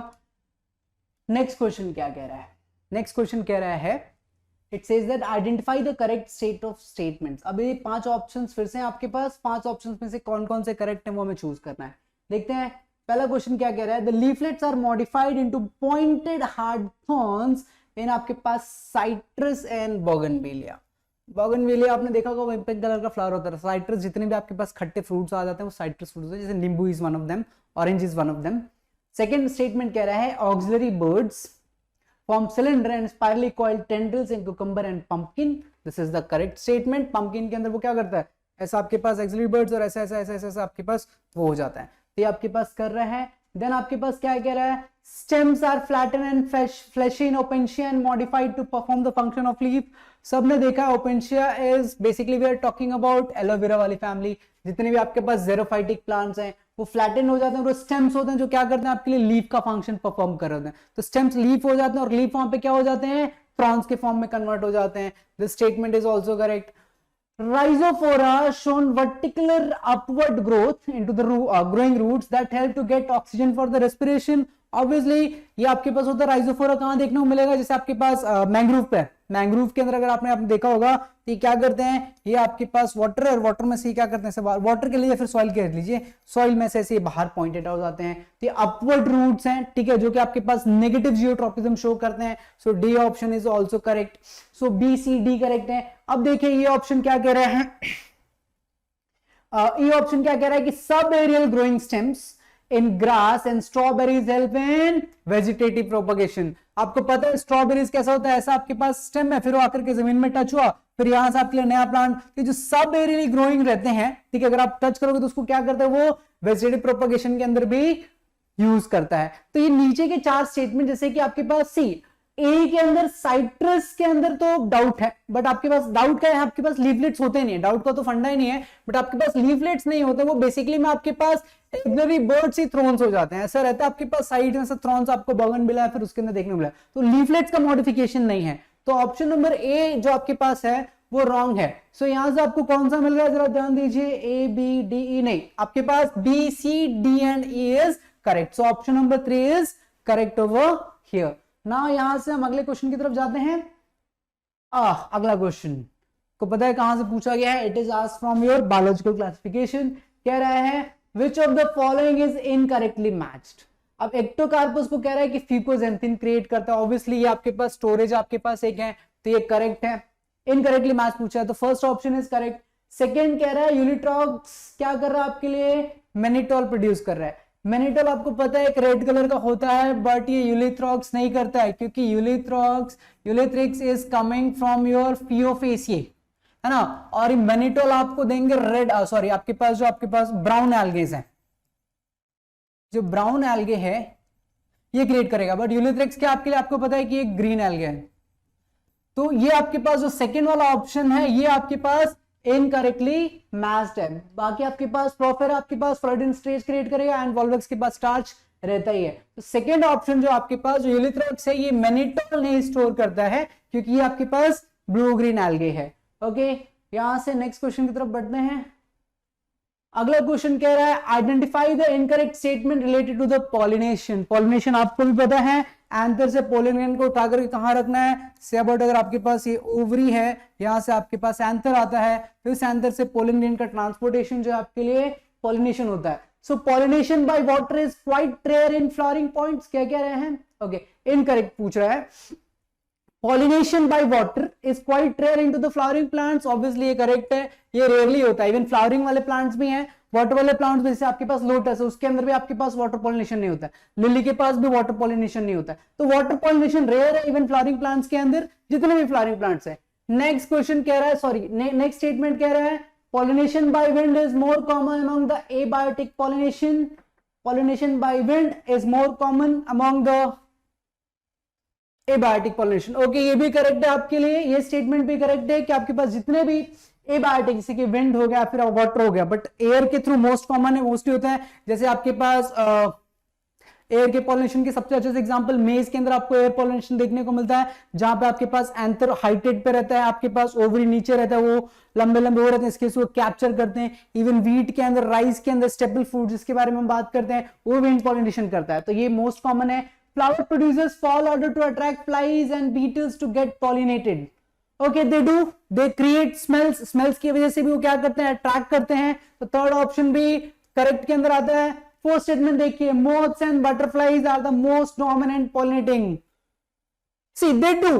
नेक्स्ट क्वेश्चन क्या कह रहा है, नेक्स्ट क्वेश्चन कह रहा है it says that identify the correct state of statements. अब ये 5 ऑप्शंस फिर से आपके पास, 5 ऑप्शंस में से कौन कौन से करेक्ट है वो हमें चूज करना है। देखते हैं पहला क्वेश्चन क्या कह रहा है, the leaflets are modified into pointed hard thorns in आपके पास साइट्रस एंड बोगनविलिया। बोगनविलिया आपने देखा होगा, पिंक कलर का फ्लावर होता है। साइट्रस जितने भी आपके पास खट्टे फ्रूट्स आ जाते हैं वो साइट्रस फ्रूट्स है, जैसे नींबू is one of them, orange is one of them. Second statement कह रहा है auxiliary birds form cylinder and spirally coiled tendrils in cucumber and pumpkin. This is the correct statement. Pumpkin के अंदर वो क्या करता है, ऐसा आपके पास ऑक्सिलरी बर्ड्स और ऐसा ऐसा ऐसा ऐसा आपके पास वो हो जाता है, तो ये आपके पास कर रहा है। देन आपके पास क्या कह रहा है, stems are flattened and fleshy in opensia and modified to perform the function of leaf। सबने देखा opensia is basically we are talking about aloe vera वाली फैमिली। जितने भी आपके पास xerophytic plants हैं वो फ्लैटन हो जाते हैं, और स्टेम्स होते हैं जो क्या करते हैं आपके लिए लीफ का फंक्शन परफॉर्म कर रहे होते हैं। तो स्टेम्स लीफ हो जाते हैं और लीफ वहां पे क्या हो जाते हैं, फ्रॉन्स के फॉर्म में कन्वर्ट हो जाते हैं। This statement is also correct. Rhizophora shown vertical upward growth into the growing roots that help to get oxygen for the respiration। Obviously ये आपके पास होता है राइजोफोरा, कहां देखने को मिलेगा, जैसे आपके पास मैंग्रोव पे, मैंग्रोव के अंदर अगर आपने देखा होगा तो ये क्या करते हैं, ये आपके पास वाटर है और वाटर में से क्या करते हैं, वाटर के लिए फिर सॉइल के लीजिए, सॉइल में से ऐसे बाहर पॉइंटेड आउट जाते हैं। तो ये अपवर्ड रूट्स हैं, ठीक है, जो कि आपके पास नेगेटिव जियोट्रॉपिज्म शो करते हैं। So D option is also correct. So B C D correct है। अब देखिए ये ऑप्शन क्या कह रहे हैं, ये ऑप्शन क्या कह रहा है कि subaerial growing stems in grass and strawberries help in vegetative propagation. आपको पता है स्ट्रॉबेरीज कैसा होता है, ऐसा आपके पास स्टेम है, फिर वो आकर के जमीन में टच हुआ, फिर यहां से आपके लिए नया प्लांट। ये जो सब एरियली ग्रोइंग रहते हैं, ठीक है, अगर आप टच करोगे तो उसको क्या करता है, वो वेजिटेटिव प्रोपगेशन के अंदर भी यूज करता है। तो ये नीचे के 4 स्टेटमेंट, जैसे कि आपके पास सी ए के अंदर साइट्रस के अंदर तो डाउट है, बट आपके पास डाउट क्या है, आपके पास लीफलेट्स होते नहीं है, डाउट का तो फंडा ही नहीं है, बट आपके पास लीफलेट्स नहीं होते, वो बेसिकली में आपके पास एक्सिलरी बर्ड्स ही थ्रोन्स हो जाते हैं। ऐसा रहता है आपके पास साइड में से थ्रोन्स आपको बगन मिला है, फिर उसके अंदर देखने मिला, तो लीफलेट्स का मॉडिफिकेशन नहीं है। तो ऑप्शन नंबर ए जो आपके पास है वो रॉन्ग है। सो यहां से आपको कौन सा मिल रहा है, जरा ध्यान दीजिए, ए बी डी ई नहीं, आपके पास B C D and E is correct. So option number 3 is correct over here. ना यहां से हम अगले क्वेश्चन की तरफ जाते हैं। अगला क्वेश्चन को पता है कहां से पूछा गया है? It is asked from your biological classification. कह रहा है which of the following is incorrectly matched. अब एक्टोकार्पस को कह रहा है कि फिकोजेंथिन क्रिएट करता है। ऑब्वियसली ये आपके पास स्टोरेज आपके पास एक है, तो ये करेक्ट है। इनकरेक्टली मैच पूछा है तो first option is correct. Second कह रहा है यूलिट्रॉक्स क्या कर रहा है आपके लिए? मैनिटोल प्रोड्यूस कर रहा है। मैनिटोल आपको पता है एक रेड कलर का होता है, बट ये यूलिथ्रॉक्स नहीं करता है, क्योंकि यूलिथ्रिक्स इज कमिंग फ्रॉम योर फियोफेसिए, है ना। और मैनिटोल आपको देंगे रेड, सॉरी आपके पास जो आपके पास ब्राउन एल्गेज है, जो ब्राउन एल्गे है ये क्रिएट करेगा, बट यूलिथ्रिक्स क्या आपके लिए आपको पता है कि ये ग्रीन एल्गे है। तो ये आपके पास जो सेकेंड वाला ऑप्शन है ये आपके पास इनकरेक्टली मैच्ड है। बाकी आपके पास प्रोफेर आपके पास फ्लोरिडन स्टेज क्रिएट करेगा एंड वॉल्वेक्स के पास स्टार्च रहता ही है। तो सेकेंड ऑप्शन जो आपके पास जो यूलिथ्रॉक्स है ये मैनिटोल नहीं स्टोर करता है, क्योंकि ये आपके पास ब्लू ग्रीन एल्गे है। ओके, यहां से नेक्स्ट क्वेश्चन की तरफ बढ़ते हैं। अगला क्वेश्चन कह रहा है identify the incorrect statement related to the pollination. Pollination आपको भी पता है, एंथर से पोलन ग्रेन को उठा करके कहां रखना है? से अबाउट अगर आपके पास ये ओवरी है, यहां से आपके पास एंथर आता है, फिर इस एंथर से पोलन ग्रेन का ट्रांसपोर्टेशन जो आपके लिए पॉलिनेशन होता है। So pollination by water is quite rare in flowering points. क्या कह रहे हैं? ओके, इनकरेक्ट पूछ रहा है। Pollination by water is quite rare into the flowering plants. Obviously ये correct है, ये rarely होता है। Even flowering वाले plants भी हैं, water वाले plants भी, जैसे आपके पास लोटस है उसके अंदर भी आपके पास water pollination नहीं होता है, लिली के पास भी water pollination नहीं होता है। तो water pollination rare है even flowering plants के अंदर, जितने भी flowering plants है। Next question कह रहा है, sorry next statement कह रहा है pollination by wind is more common among the abiotic pollination. Pollination by wind is more common among the abiotic pollination. Okay, ये भी करेक्ट है आपके लिए, ये स्टेटमेंट भी करेक्ट है कि आपके पास जितने भी एबायोटिक जैसे कि विंड हो गया फिर वाटर हो गया, बट एयर के थ्रू मोस्ट कॉमन है, मोस्टली होता है। जैसे आपके पास एयर के पॉलिनेशन के सबसे अच्छे से एग्जांपल मेज के अंदर आपको एयर पॉलिनेशन देखने को मिलता है, जहां पे आपके पास एंथर हाइटेड पे रहता है, आपके पास ओवरी नीचे रहता है, वो लंबे लंबे हो रहते हैं, इसके वो कैप्चर करते हैं। इवन व्हीट के अंदर, राइस के अंदर, स्टेपल फूड जिसके बारे में हम बात करते हैं, वो विंड पॉलिनेशन करता है। तो ये मोस्ट कॉमन है। Flower producers fall order to attract flies and beetles to get pollinated. Okay, they do. They create smells. Smells की वजह से भी वो क्या करते हैं? अट्रैक्ट करते हैं। तो थर्ड ऑप्शन भी करेक्ट के अंदर आता है। फोर्थ स्टेटमेंट देखिए, moths and butterflies are the most dominant pollinating. See, they do.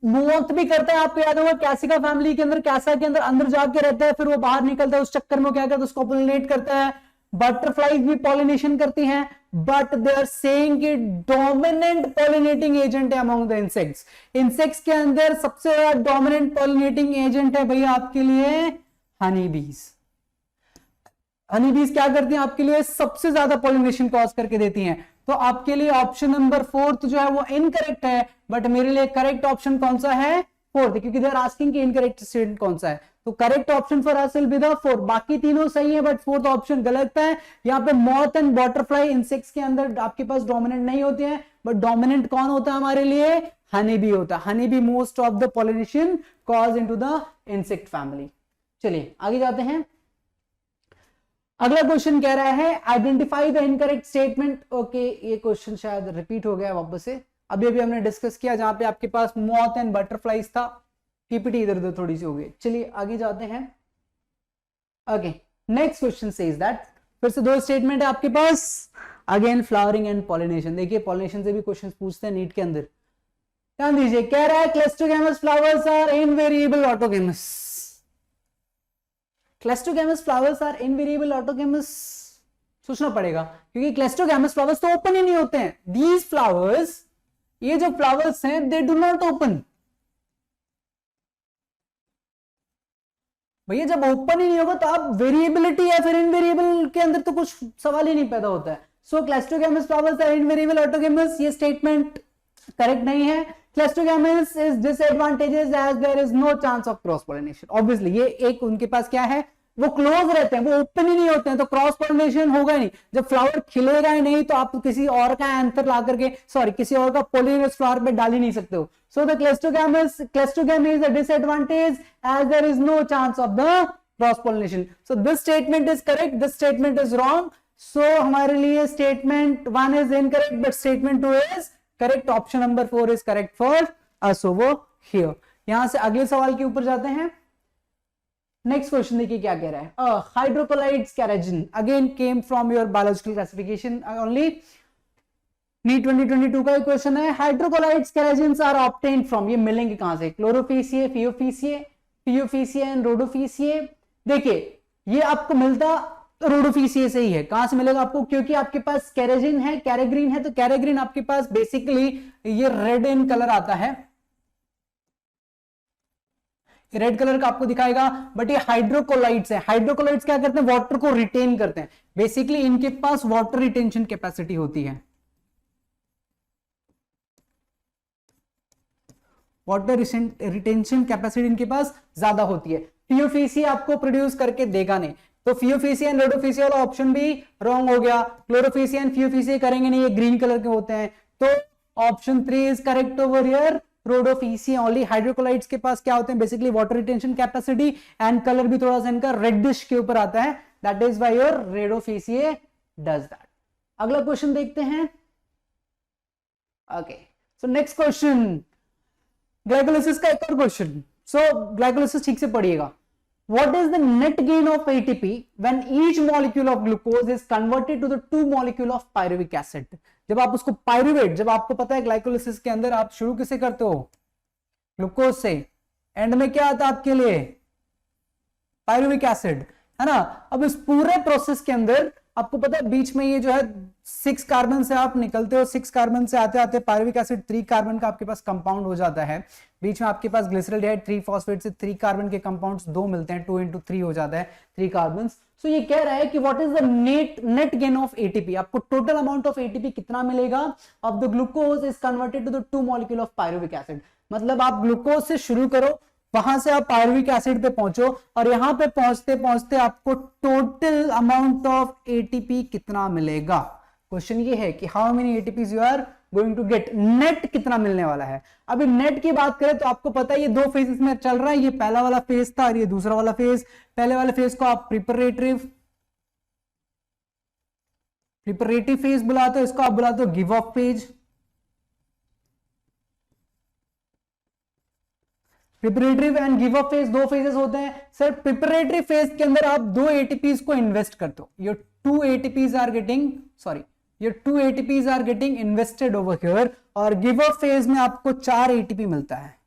Moth भी करता है, आपको याद होगा कैसिका फैमिली के अंदर, कैसा के अंदर जाके रहता है, फिर वो बाहर निकलता है, उस चक्कर में वो क्या करता है? उसको पोलिनेट करता है। बटरफ्लाइज भी पॉलिनेशन करती हैं, बट दे आर सेइंग कि डोमिनेंट पॉलिनेटिंग एजेंट है अमंग द इंसेक्ट्स। इंसेक्ट्स के अंदर सबसे ज्यादा डोमिनेंट पॉलिनेटिंग एजेंट है भैया आपके लिए हनी बीज। हनी बीज क्या करती हैं आपके लिए? सबसे ज्यादा पॉलिनेशन कॉज करके देती हैं। तो आपके लिए ऑप्शन नंबर फोर्थ जो है वो इनकरेक्ट है, बट मेरे लिए करेक्ट ऑप्शन कौन सा है? फोर्थ, क्योंकि दे आर आस्किंग कि इनकरेक्ट स्टेटमेंट कौन सा है। तो correct option for us will be the fourth. बाकी तीनों सही है, बट फोर्थ ऑप्शन गलत है। यहाँ पे मॉथ एंड बटरफ्लाई इंसेक्ट्स के अंदर आपके पास डोमिनेंट नहीं होते हैं, बट डोमिनेंट कौन होता है हमारे लिए? हनी बी होता है। Honey be most of the pollination cause into the insect family. चलिए आगे जाते हैं। अगला क्वेश्चन कह रहा है identify the incorrect statement. Okay, ये क्वेश्चन शायद रिपीट हो गया वापस से, अभी हमने डिस्कस किया, जहां पे आपके पास मॉथ एंड बटरफ्लाइज था। पीपीटी इधर उधर थोड़ी सी हो गई। चलिए आगे जाते हैं। Okay, next question says that, फिर से दो स्टेटमेंट है आपके पास, अगेन फ्लावरिंग एंड पॉलिनेशन। देखिए पॉलिनेशन से भी क्वेश्चन पूछते हैं नीट के अंदर। ध्यान दीजिए, कह रहा है cleistogamous flowers are invariable autogamous. Cleistogamous flowers are invariable autogamous, सोचना पड़ेगा, क्योंकि क्लेस्टोगैमस फ्लावर्स तो ओपन ही नहीं होते हैं। दीज फ्लावर्स, ये जो फ्लावर्स हैं, दे डू नॉट ओपन। भैया जब ओपन ही नहीं होगा तो आप वेरिएबिलिटी या फिर इनवेरिएबल के अंदर तो कुछ सवाल ही नहीं पैदा होता है। So cleistogamous flowers are invariable autogamous, ये स्टेटमेंट करेक्ट नहीं है। Cleistogamous is disadvantages as there is no chance of cross pollination. Obviously ये एक उनके पास क्या है, वो क्लोज रहते हैं, वो ओपन ही नहीं होते हैं, तो क्रॉस पॉलिनेशन होगा ही नहीं। जब फ्लावर खिलेगा ही नहीं तो आप किसी और का एंथर ला करके, सॉरी किसी और का पोलिन उस फ्लावर पे डाल ही नहीं सकते हो। So the cleistogamy is a disadvantage as there is no chance of the cross pollination. So this statement is correct, this statement is wrong. So हमारे लिए statement 1 is incorrect but statement 2 is correct option number 4 is correct for us over here. यहां से अगले सवाल के ऊपर जाते हैं। नेक्स्ट क्वेश्चन देखिए क्या कह रहा है। Hydrocolloids carrageenan again came from your biological classification only. NEET 2022 का क्वेश्चन है। Hydrocolloids carrageenans are obtained from, ये मिलेंगे कहां से? Chlorophyceae, Phaeophyceae and Rhodophyceae. देखिए ये आपको मिलता रोडोफेसिए से ही है। कहां से मिलेगा आपको? क्योंकि आपके पास केराजिन है, कैराग्रीन है, तो कैराग्रीन आपके पास बेसिकली ये रेड इन कलर आता है, रेड कलर का आपको दिखाएगा। बट ये हाइड्रोकोलाइड्स है। हाइड्रोकोलाइड्स क्या करते हैं? वाटर को रिटेन करते हैं। बेसिकली इनके पास वाटर रिटेंशन कैपेसिटी होती है, वाटर रिटेंशन कैपेसिटी इनके पास ज्यादा होती है। पियोफेसिए आपको प्रोड्यूस करके देगा नहीं, तो पियोफेसिए एंड रोडोफेसिए वाला ऑप्शन भी रॉन्ग हो गया। क्लोरोफेसिए एंड पियोफेसिए करेंगे नहीं, ये ग्रीन कलर के होते हैं, तो option 3 is correct over here. Rhodophyceae only. Hydrocolloids के पास क्या होते हैं? Basically water retention capacity and colour भी थोड़ा सा इनका रेडिश के ऊपर आता है, that is why your Rhodophyceae does that. अगला क्वेश्चन देखते हैं। Okay, so next question glycolysis का एक और क्वेश्चन। सो ग्लाइकोलाइसिस ठीक से पढ़िएगा। What is the net gain of ATP when each molecule of glucose is converted to the 2 molecule of pyruvic acid? जब आप उसको पायरुवेट, जब आपको पता है ग्लाइकोलाइसिस के अंदर आप शुरू किसे करते हो? ग्लूकोज से, एंड में क्या आता है आपके लिए? पायरुविक एसिड, है ना। अब इस पूरे प्रोसेस के अंदर आपको पता है बीच में ये जो है 6 कार्बन से आप निकलते हो, 6 कार्बन से आते आते पायरुविक एसिड 3 कार्बन का आपके पास कंपाउंड हो जाता है। बीच में आपके पास ग्लिसरॉल्डिहाइड 3 फॉस्फेट से 3 कार्बन के कंपाउंड्स 2 मिलते हैं, 2 into 3 हो जाता है 3 कार्बन। सो ये कह रहा है कि what is the net gain of ATP, आपको टोटल अमाउंट ऑफ एटीपी कितना मिलेगा of the glucose is converted to the 2 molecule of pyruvic acid. मतलब आप ग्लूकोज से शुरू करो, वहां से आप पायरुविक एसिड पे पहुंचो, और यहां पे पहुंचते पहुंचते आपको टोटल अमाउंट ऑफ एटीपी कितना मिलेगा। क्वेश्चन ये है कि how many ATPs you are going to get, net कितना मिलने वाला है। अभी नेट की बात करें तो आपको पता है ये 2 फेजेस में चल रहा है, ये पहला वाला फेज था और ये दूसरा वाला फेज। पहले वाले फेज को आप प्रिपरेटिव फेज बुलाते हो, इसको आप बुलाते हो give up phase. Preparatory and give up phase 2 phases होते हैं सर। प्रिपरेटरी फेज के अंदर आप 2 एटीपीज को इन्वेस्ट करते हो, your 2 ATPs are getting invested over here, और गिव अप फेज में आपको 4 एटीपी मिलता है,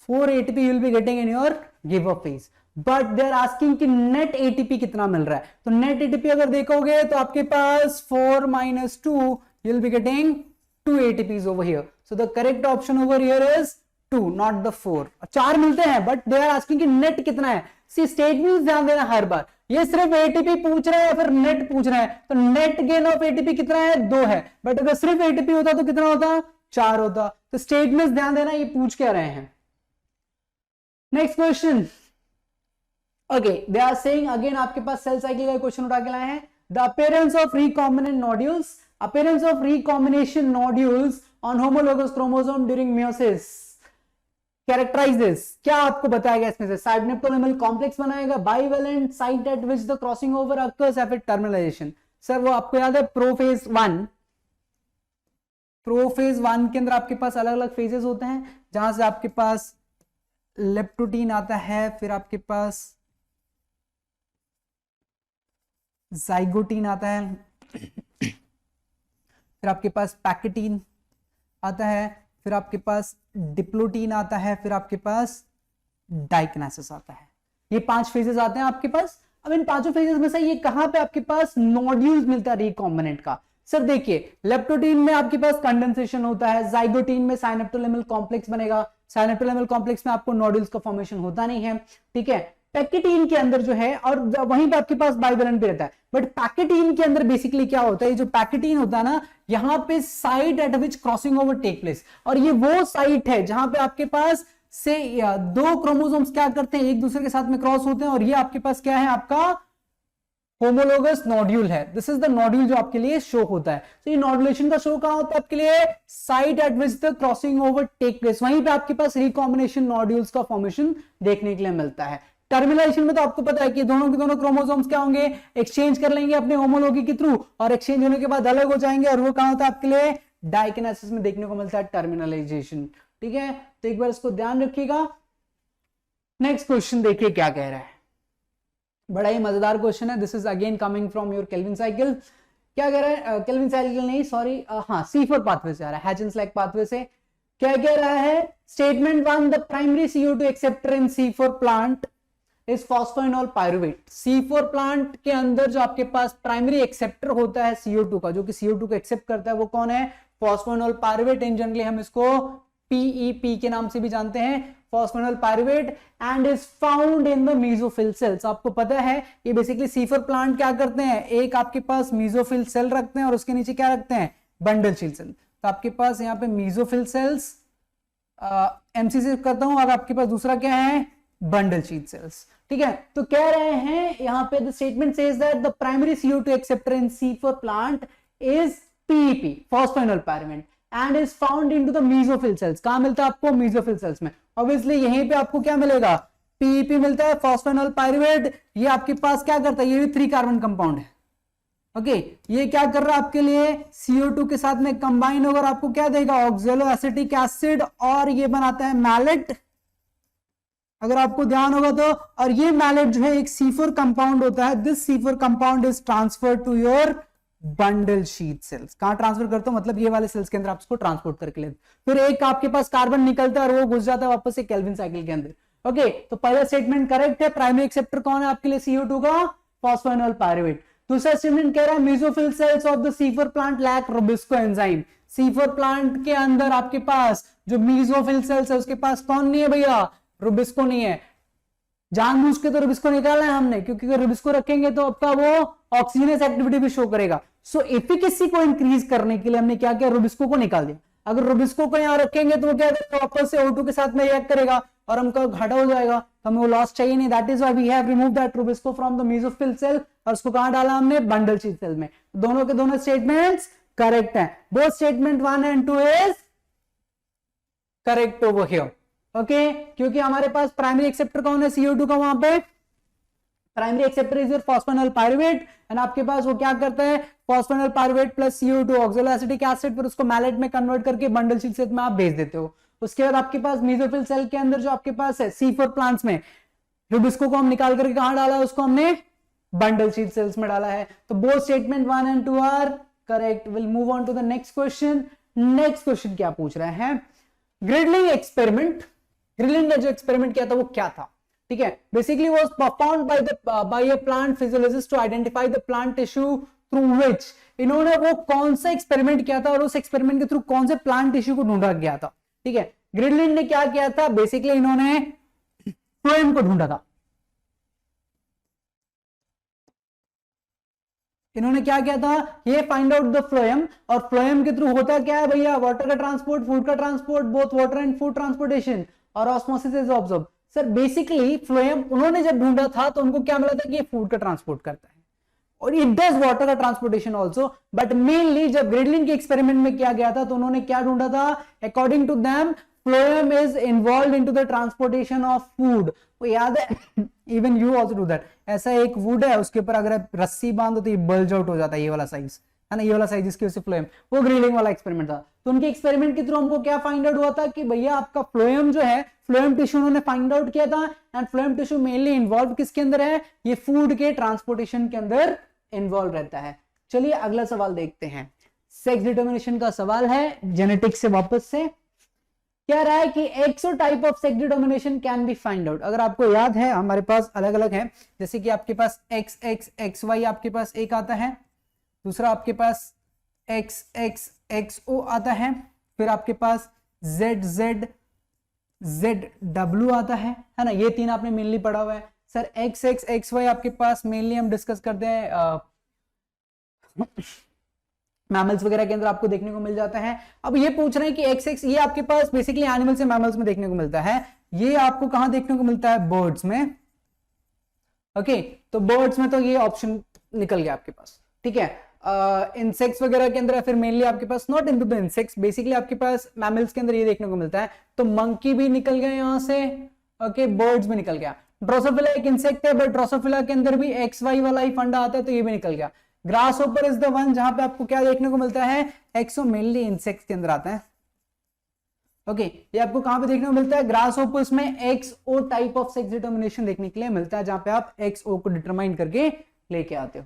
4 ATP you will be getting in your give up phase. But they are asking कि नेट एटीपी कितना मिल रहा है, तो नेट एटीपी अगर देखोगे तो आपके पास 4 - 2 you will be getting 2 ATPs over here. So the correct option over here is 2, not the 4। 4 मिलते हैं बट दे आर आस्किंग कि नेट कितना है। सी स्टेटमेंट ध्यान देना हर बार, ये सिर्फ एटीपी पूछ रहा है या फिर नेट पूछ रहा है, तो नेट गेन ऑफ एटीपी कितना है? 2 है। बट अगर सिर्फ एटीपी होता तो कितना होता? 4 होता। तो स्टेटमेंट ध्यान देना, ये पूछ क्या रहे हैं। Next question. Okay, they are saying again, आपके पास सेल साइकिल का क्वेश्चन उठा के लाए हैं। The appearance of recombinant nodules, appearance of recombination nodules on homologous chromosome during meiosis characterize this. क्या आपको बताया गया इसमें से? साइड कॉम्प्लेक्स बनाएगा, bivalent site at which the crossing over occurs, या फिर टर्मिनलाइजेशन। सर वो आपको याद है प्रोफेज 1 के अंदर आपके पास अलग अलग फेजेस होते हैं, जहां से आपके पास लेप्टोटीन आता है, फिर आपके पास जाइगोटीन आता है, फिर आपके पास पैकेटीन आता है, फिर आपके पास डिप्लोटीन आता है, फिर आपके पास डाइकिनेसिस आता है। ये 5 फेजेस आते हैं आपके पास। अब इन 5 फेजेस में से ये कहां पे आपके पास नोड्यूल्स मिलता है रिकॉम्बिनेंट का? सर देखिए, लेप्टोटीन में आपके पास कंडेंसेशन होता है, जाइगोटीन में साइनेप्टोलेमल कॉम्प्लेक्स बनेगा, साइनेप्टोलेमल कॉम्प्लेक्स में आपको नोड्यूल्स का फॉर्मेशन होता नहीं है, ठीक है। पैकेटीन के अंदर जो है, और वहीं पे आपके पास बाइवेलेंट भी रहता है, बट पैकेटीन के अंदर बेसिकली क्या होता है, ये जो पैकेटीन होता है ना, यहाँ पे site at which crossing over take place, और ये वो साइट है जहां पे आपके पास से 2 क्रोमोसोम्स क्या करते हैं, एक दूसरे के साथ में क्रॉस होते हैं, और ये आपके पास क्या है, आपका होमोलोगस नोड्यूल है। दिस इज द नोड्यूल जो आपके लिए शो होता है। तो ये नोडुलेशन का शो कहां होता है आपके लिए? Site at which the crossing over take place, वहीं पे आपके पास रिकॉम्बिनेशन नोड्यूल्स का फॉर्मेशन देखने के लिए मिलता है। टर्मिनेशन में तो आपको पता है कि दोनों के दोनों क्रोमोसोम्स क्या होंगे, एक्सचेंज कर लेंगे अपने होमोलॉगी के थ्रू, और एक्सचेंज होने के बाद अलग हो जाएंगे, और वो कहां होता है आपके लिए डाइकिनेसिस में देखने को मिलता है टर्मिनलाइजेशन। ठीक है, तो एक बार इसको ध्यान रखिएगा। नेक्स्ट क्वेश्चन देखिए क्या कह रहा है, बड़ा ही मजेदार क्वेश्चन है। This is again coming from your Calvin cycle. क्या कह रहा है, केल्विन साइकिल नहीं सॉरी, हाँ C4 पाथवे से आ रहा है, हैजेंस-लाइक पाथवे से। क्या कह रहा है, statement 1, the primary CO2 acceptor in C4 plant is phosphoenol pyruvate. C4 plant के अंदर जो आपके पास प्राइमरी एक्सेप्टर होता है CO2 का, जो कि CO2 को एक्सेप्ट करता है, वो कौन है, फॉस्फोइनोल पायरुवेट। इन जनरली हम इसको PEP के नाम से भी जानते हैं, phosphoenol pyruvate, and is found in the mesophyll cells. आपको पता है ये बेसिकली C4 प्लांट क्या करते हैं, एक आपके पास मेसोफिल सेल रखते हैं और उसके नीचे क्या रखते हैं, बंडल शीट सेल। तो आपके पास यहाँ पे मेसोफिल सेल्स, MC से करता हूं, और आपके पास दूसरा क्या है, बंडल शीट सेल्स। ठीक है, तो कह रहे हैं यहाँ पे the statement says that the primary CO2 acceptor in C4 plant is PEP, phosphoenol pyruvate, and is found into the mesophyll cells. कहां मिलता है आपको, मेसोफिल सेल्स में। ऑब्वियसली यहीं पे आपको क्या मिलेगा, PEP मिलता है, फॉस्फोइनोल पायरुवेट। ये आपके पास क्या करता है, ये भी 3 कार्बन कंपाउंड है। ओके, ये क्या कर रहा है आपके लिए, CO2 के साथ में कंबाइन होकर आपको क्या देगा, ऑक्सैलो एसिटिक एसिड, और ये बनाता है मैलेट, अगर आपको ध्यान होगा तो। और ये मैलेट जो है एक C4 कंपाउंड होता है। This C4 compound is transfer to your bundle sheath cells. कहां ट्रांसफर करते हो, मतलब ये वाले सेल्स के अंदर आप इसको ट्रांसपोर्ट करके लेते, फिर एक आपके पास कार्बन निकलता है और वो घुस जाता है वापस से केल्विन साइकिल के अंदर। ओके, तो पहला स्टेटमेंट करेक्ट है, प्राइमरी एक्सेप्टर कौन है आपके लिए, CO2 का, फॉस्फोइनोल पायरुवेट। दूसरा स्टेटमेंट कह रहा है mesophyll cells of the C4 plant lack RuBisCO enzyme. C4 plant के अंदर आपके पास जो मेसोफिल सेल्स है उसके पास कौन नहीं है भैया, रुबिस्को नहीं है। जानबूझ के तो रुबिस्को निकाला है हमने, क्योंकि अगर रुबिस्को रखेंगे तो आपका वो ऑक्सीजनेस एक्टिविटी भी शो करेगा। सो एफिकेसी को इंक्रीज करने के लिए हमने क्या किया, रुबिस्को को निकाल दिया। अगर रुबिस्को को यहां रखेंगे तो वो क्या करेगा, वापस से O2 के साथ में रिएक्ट करेगा और हमका घाटा हो जाएगा, तो हमें वो लॉस चाहिए नहीं। That is why we have remove that RuBisCO from the mesophyll cell, और उसको कहां डाला हमने, बंडल शीट सेल में। दोनों के दोनों स्टेटमेंट्स करेक्ट हैं। Both statement 1 and 2 is correct over here. Okay, क्योंकि हमारे पास प्राइमरी एक्सेप्टर कौन है, CO2 का, वहां पे primary acceptor is your phosphoenol pyruvate, and आपके पास वो क्या करता है, phosphoenol pyruvate plus CO2 oxalo acetic acid, फिर उसको मैलेट में कन्वर्ट करके बंडल शीट सेल में आप भेज देते हो। उसके बाद आपके पास मेसोफिल सेल के अंदर जो आपके पास है C4 प्लांट्स में, रुबिस्को को हम निकाल करके कहां डाला है, उसको हमने बंडल शीट सेल्स में डाला है। तो both statement 1 and 2 are correct. Will move on to the next question. Next question क्या पूछ रहे हैं, ग्रिडलिंग एक्सपेरिमेंट। ग्रिडलिंग ने जो एक्सपेरिमेंट किया था वो क्या था, ठीक है, basically was performed by a plant physiologist to identify the plant tissue through which, इन्होंने वो कौन सा एक्सपेरिमेंट किया था और उस एक्सपेरिमेंट के थ्रू कौन से प्लांट टिश्यू को ढूंढा गया था। ठीक है, ग्रिडलिंग ने क्या किया था, बेसिकली इन्होंने फ्लोएम को ढूंढा था। इन्होंने क्या किया था, ये फाइंड आउट द फ्लोएम, और फ्लोएम के थ्रू होता क्या है भैया, वाटर का ट्रांसपोर्ट, फूड का transport, both water and food transportation, और osmosis is observe. Sir basically phloem उन्होंने जब ढूंढा था तो उनको क्या मिला था कि ये फूड का ट्रांसपोर्ट करता है, और इट डज वाटर का ट्रांसपोर्टेशन आल्सो, बट मेनली जब ग्रिडलिंग के एक्सपेरिमेंट में किया गया था तो उन्होंने क्या ढूंढा था, according to them phloem is involve into the transportation of food. वो याद है, even you also do that. ऐसा एक वुड है, उसके ऊपर अगर आप रस्सी बांधो तो ये बल्ज आउट हो जाता है, ये वाला साइज है ना, ये वाला साइज, इसकी वजह से फ्लोएम, वो ग्रिडलिंग वाला एक्सपेरिमेंट था। तो उनके एक्सपेरिमेंट के थ्रू हमको क्या फाइंड आउट हुआ था कि भैया आपका फ्लोएम जो है, फ्लोएम टिश्यू उन्होंने फाइंड आउट किया था, and phloem tissue mainly involve किसके अंदर है, ये फूड के ट्रांसपोर्टेशन के अंदर इन्वॉल्व रहता है। चलिए अगला सवाल देखते हैं, सेक्स डिटर्मिनेशन का सवाल है, जेनेटिक्स से वापस से। क्या रहा है कि XO type of sex determination can be find out. अगर आपको याद है हमारे पास अलग अलग है, जैसे कि आपके पास XX XY आपके पास एक आता है, दूसरा आपके पास XX XO आता है, फिर आपके पास ZZ ZW आता है ना, ये तीन आपने मेनली पढ़ा हुआ है। सर XX XY आपके पास मेनली हम डिस्कस करते हैं मैमल्स वगैरह के अंदर आपको देखने को मिल जाता है। अब ये पूछ रहे हैं कि XX ये आपके पास बेसिकली एनिमल से मैमल्स में देखने को मिलता है, ये आपको कहां देखने को मिलता है, बर्ड्स में। ओके, तो बर्ड्स में तो ये ऑप्शन निकल गया आपके पास, ठीक है। इंसेक्ट्स वगैरह के अंदर फिर मेनली आपके पास not into the insects, basically आपके पास मैमल्स के अंदर ये देखने को मिलता है, तो मंकी भी निकल गया यहां से, ओके, बर्ड्स भी निकल गया। ड्रोसोफिला एक इंसेक्ट है, बट ड्रोसोफिला के अंदर भी एक्स वाई वाला ही फंडा आता है, तो ये भी निकल गया। Grass hopper is the one जहां पे आपको क्या देखने को मिलता है, एक्सो मेनली इंसेक्ट के अंदर आता है। ओके ये आपको कहां पे देखने को मिलता है, ग्रास होपर्स में X O type of sex determination देखने के लिए मिलता है, जहां पे आप एक्स ओ को डिटरमाइन करके लेके आते हो।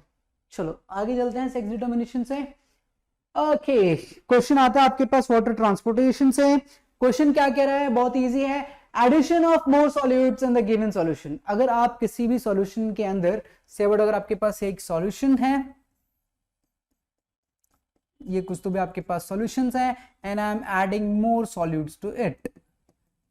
चलो आगे चलते हैं सेक्स डिटर्मिनेशन से। ओके क्वेश्चन आता है आपके पास वाटर ट्रांसपोर्टेशन से। क्वेश्चन क्या कह रहा है, बहुत इजी है, addition of more solutes in the given solution. अगर आप किसी भी सॉल्यूशन के अंदर से अगर आपके पास एक सॉल्यूशन है, ये कुछ तो भी आपके पास सॉल्यूशंस है, and I am adding more solutes to it.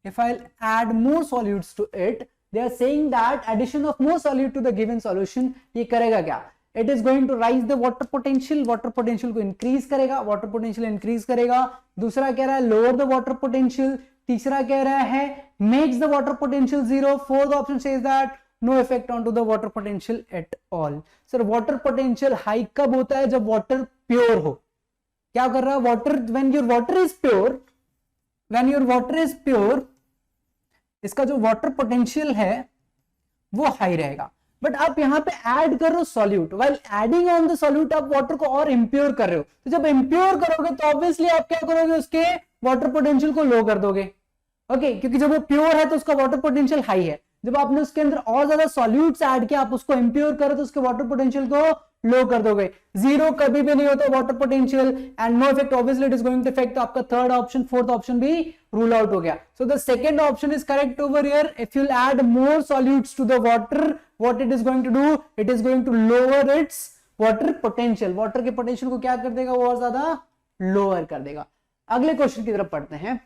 If I add more solutes to it, they are saying that addition of more solute to the given solution, ये करेगा क्या, it is going to raise the water potential, water potential को increase करेगा, water potential increase करेगा। दूसरा कह रहा है लोअर द वाटर पोटेंशियल। तीसरा कह रहा है makes the water potential zero. Fourth option says that no effect on to the water potential at all. Sir water potential high कब होता है, जब वाटर प्योर हो। क्या कर रहा है water, when your water is pure, when your water is pure, इसका जो वाटर पोटेंशियल है वो हाई रहेगा। बट आप यहां पे ऐड कर रहे हो solute, while adding on the solute आप वाटर को और इंप्योर कर रहे हो, तो जब इंप्योर करोगे तो ऑब्वियसली आप क्या करोगे, उसके वाटर पोटेंशियल को लो कर दोगे। ओके क्योंकि जब वो प्योर है तो उसका वाटर पोटेंशियल हाई है, जब आपने उसके अंदर और ज्यादा सॉल्यूट्स ऐड किया, आप उसको इंप्योर करो तो उसके वाटर पोटेंशियल को लो कर दोगे। जीरो कभी भी नहीं होता water potential, and no effect obviously it is going to effect. आपका थर्ड ऑप्शन फोर्थ ऑप्शन भी रूल आउट हो गया। So the second option is correct over here. If you add more solutes to the water, what it is going to do, it is going to lower its water potential. Water के potential को क्या कर देगा, वो और ज्यादा lower कर देगा। अगले क्वेश्चन की तरफ पढ़ते हैं।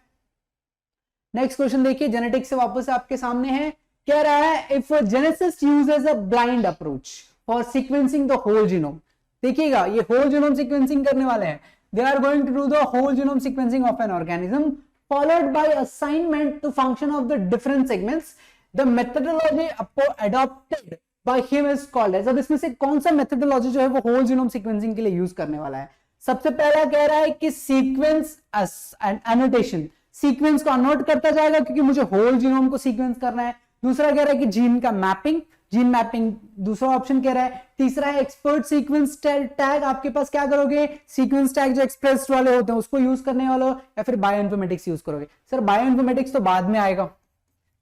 नेक्स्ट क्वेश्चन देखिए, जेनेटिक्स से वापस आपके सामने है। कह रहा है if geneticist uses a blind approach for sequencing the whole genome. देखिएगा ये होल जीनोम सीक्वेंसिंग करने वाले हैं। They are going to do the whole genome sequencing of an organism followed by assignment to function of the different segments. The methodology adopted by him is called as. अब इसमें से कौन सा methodology जो है वो होल जीनोम सीक्वेंसिंग के लिए यूज करने वाला है। सबसे पहला कह रहा है कि सीक्वेंस एंड एनोटेशन, सीक्वेंस को अनोट करता जाएगा क्योंकि मुझे होल जीनोम को सीक्वेंस करना है। दूसरा कह रहा है कि जीन का मैपिंग, जीन मैपिंग दूसरा ऑप्शन कह रहा है। तीसरा है एक्सपर्ट सीक्वेंस टैग, आपके पास क्या करोगे, सीक्वेंस टैग जो एक्सप्रेस वाले होते हैं उसको यूज करने वाले हो, या फिर बायोइन्फॉर्मेटिक्स यूज करोगे। सर बायोइन्फॉर्मेटिक्स तो बाद में आएगा,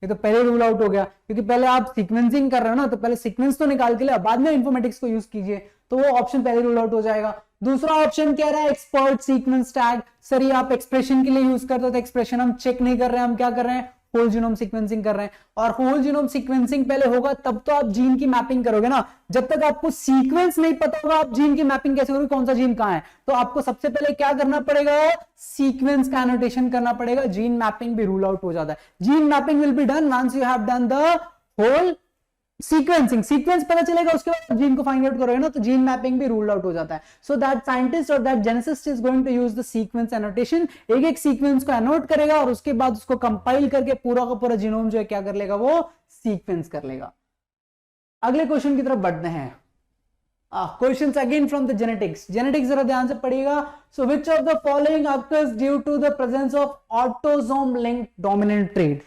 ये तो पहले रूल आउट हो गया, क्योंकि पहले आप सीक्वेंसिंग कर रहे हो ना, तो पहले सीक्वेंस तो निकाल के लिया, बाद में इन्फॉर्मेटिक्स को यूज कीजिए, तो वो ऑप्शन पहले रूल आउट हो जाएगा। दूसरा ऑप्शन कह रहा है एक्सपर्ट सीक्वेंस टैग। सर ये आप एक्सप्रेशन के लिए यूज करते हो, तो एक्सप्रेशन हम चेक नहीं कर रहे हैं, हम क्या कर रहे हैं, होल जीनोम सीक्वेंसिंग कर रहे हैं। और होल जीनोम सीक्वेंसिंग पहले होगा तब तो आप जीन की मैपिंग करोगे ना। जब तक आपको सीक्वेंस नहीं पता होगा आप जीन की मैपिंग कैसे करोगे, कौन सा जीन कहां है। तो आपको सबसे पहले क्या करना पड़ेगा, सीक्वेंस का एनोटेशन करना पड़ेगा। जीन मैपिंग भी रूल आउट हो जाता है। Gene mapping will be done once you have done the whole sequencing. Sequence पता चलेगा, उसके बाद जीन को फाइंड आउट करोगे ना, तो जीन मैपिंग भी रूल आउट हो जाता है। सो दैट साइंटिस्ट और that geneticist is going to use the sequence annotation. एक एक सीक्वेंस को एनोट करेगा और उसके बाद उसको कंपाइल करके पूरा का पूरा जीनोम जो है क्या कर लेगा, वो सीक्वेंस कर लेगा। अगले क्वेश्चन की तरफ बढ़ते हैं। Questions again from the genetics. Genetics जरा ध्यान से पढ़िएगा। So which of the following occurs due to the presence of autosome linked dominant trait.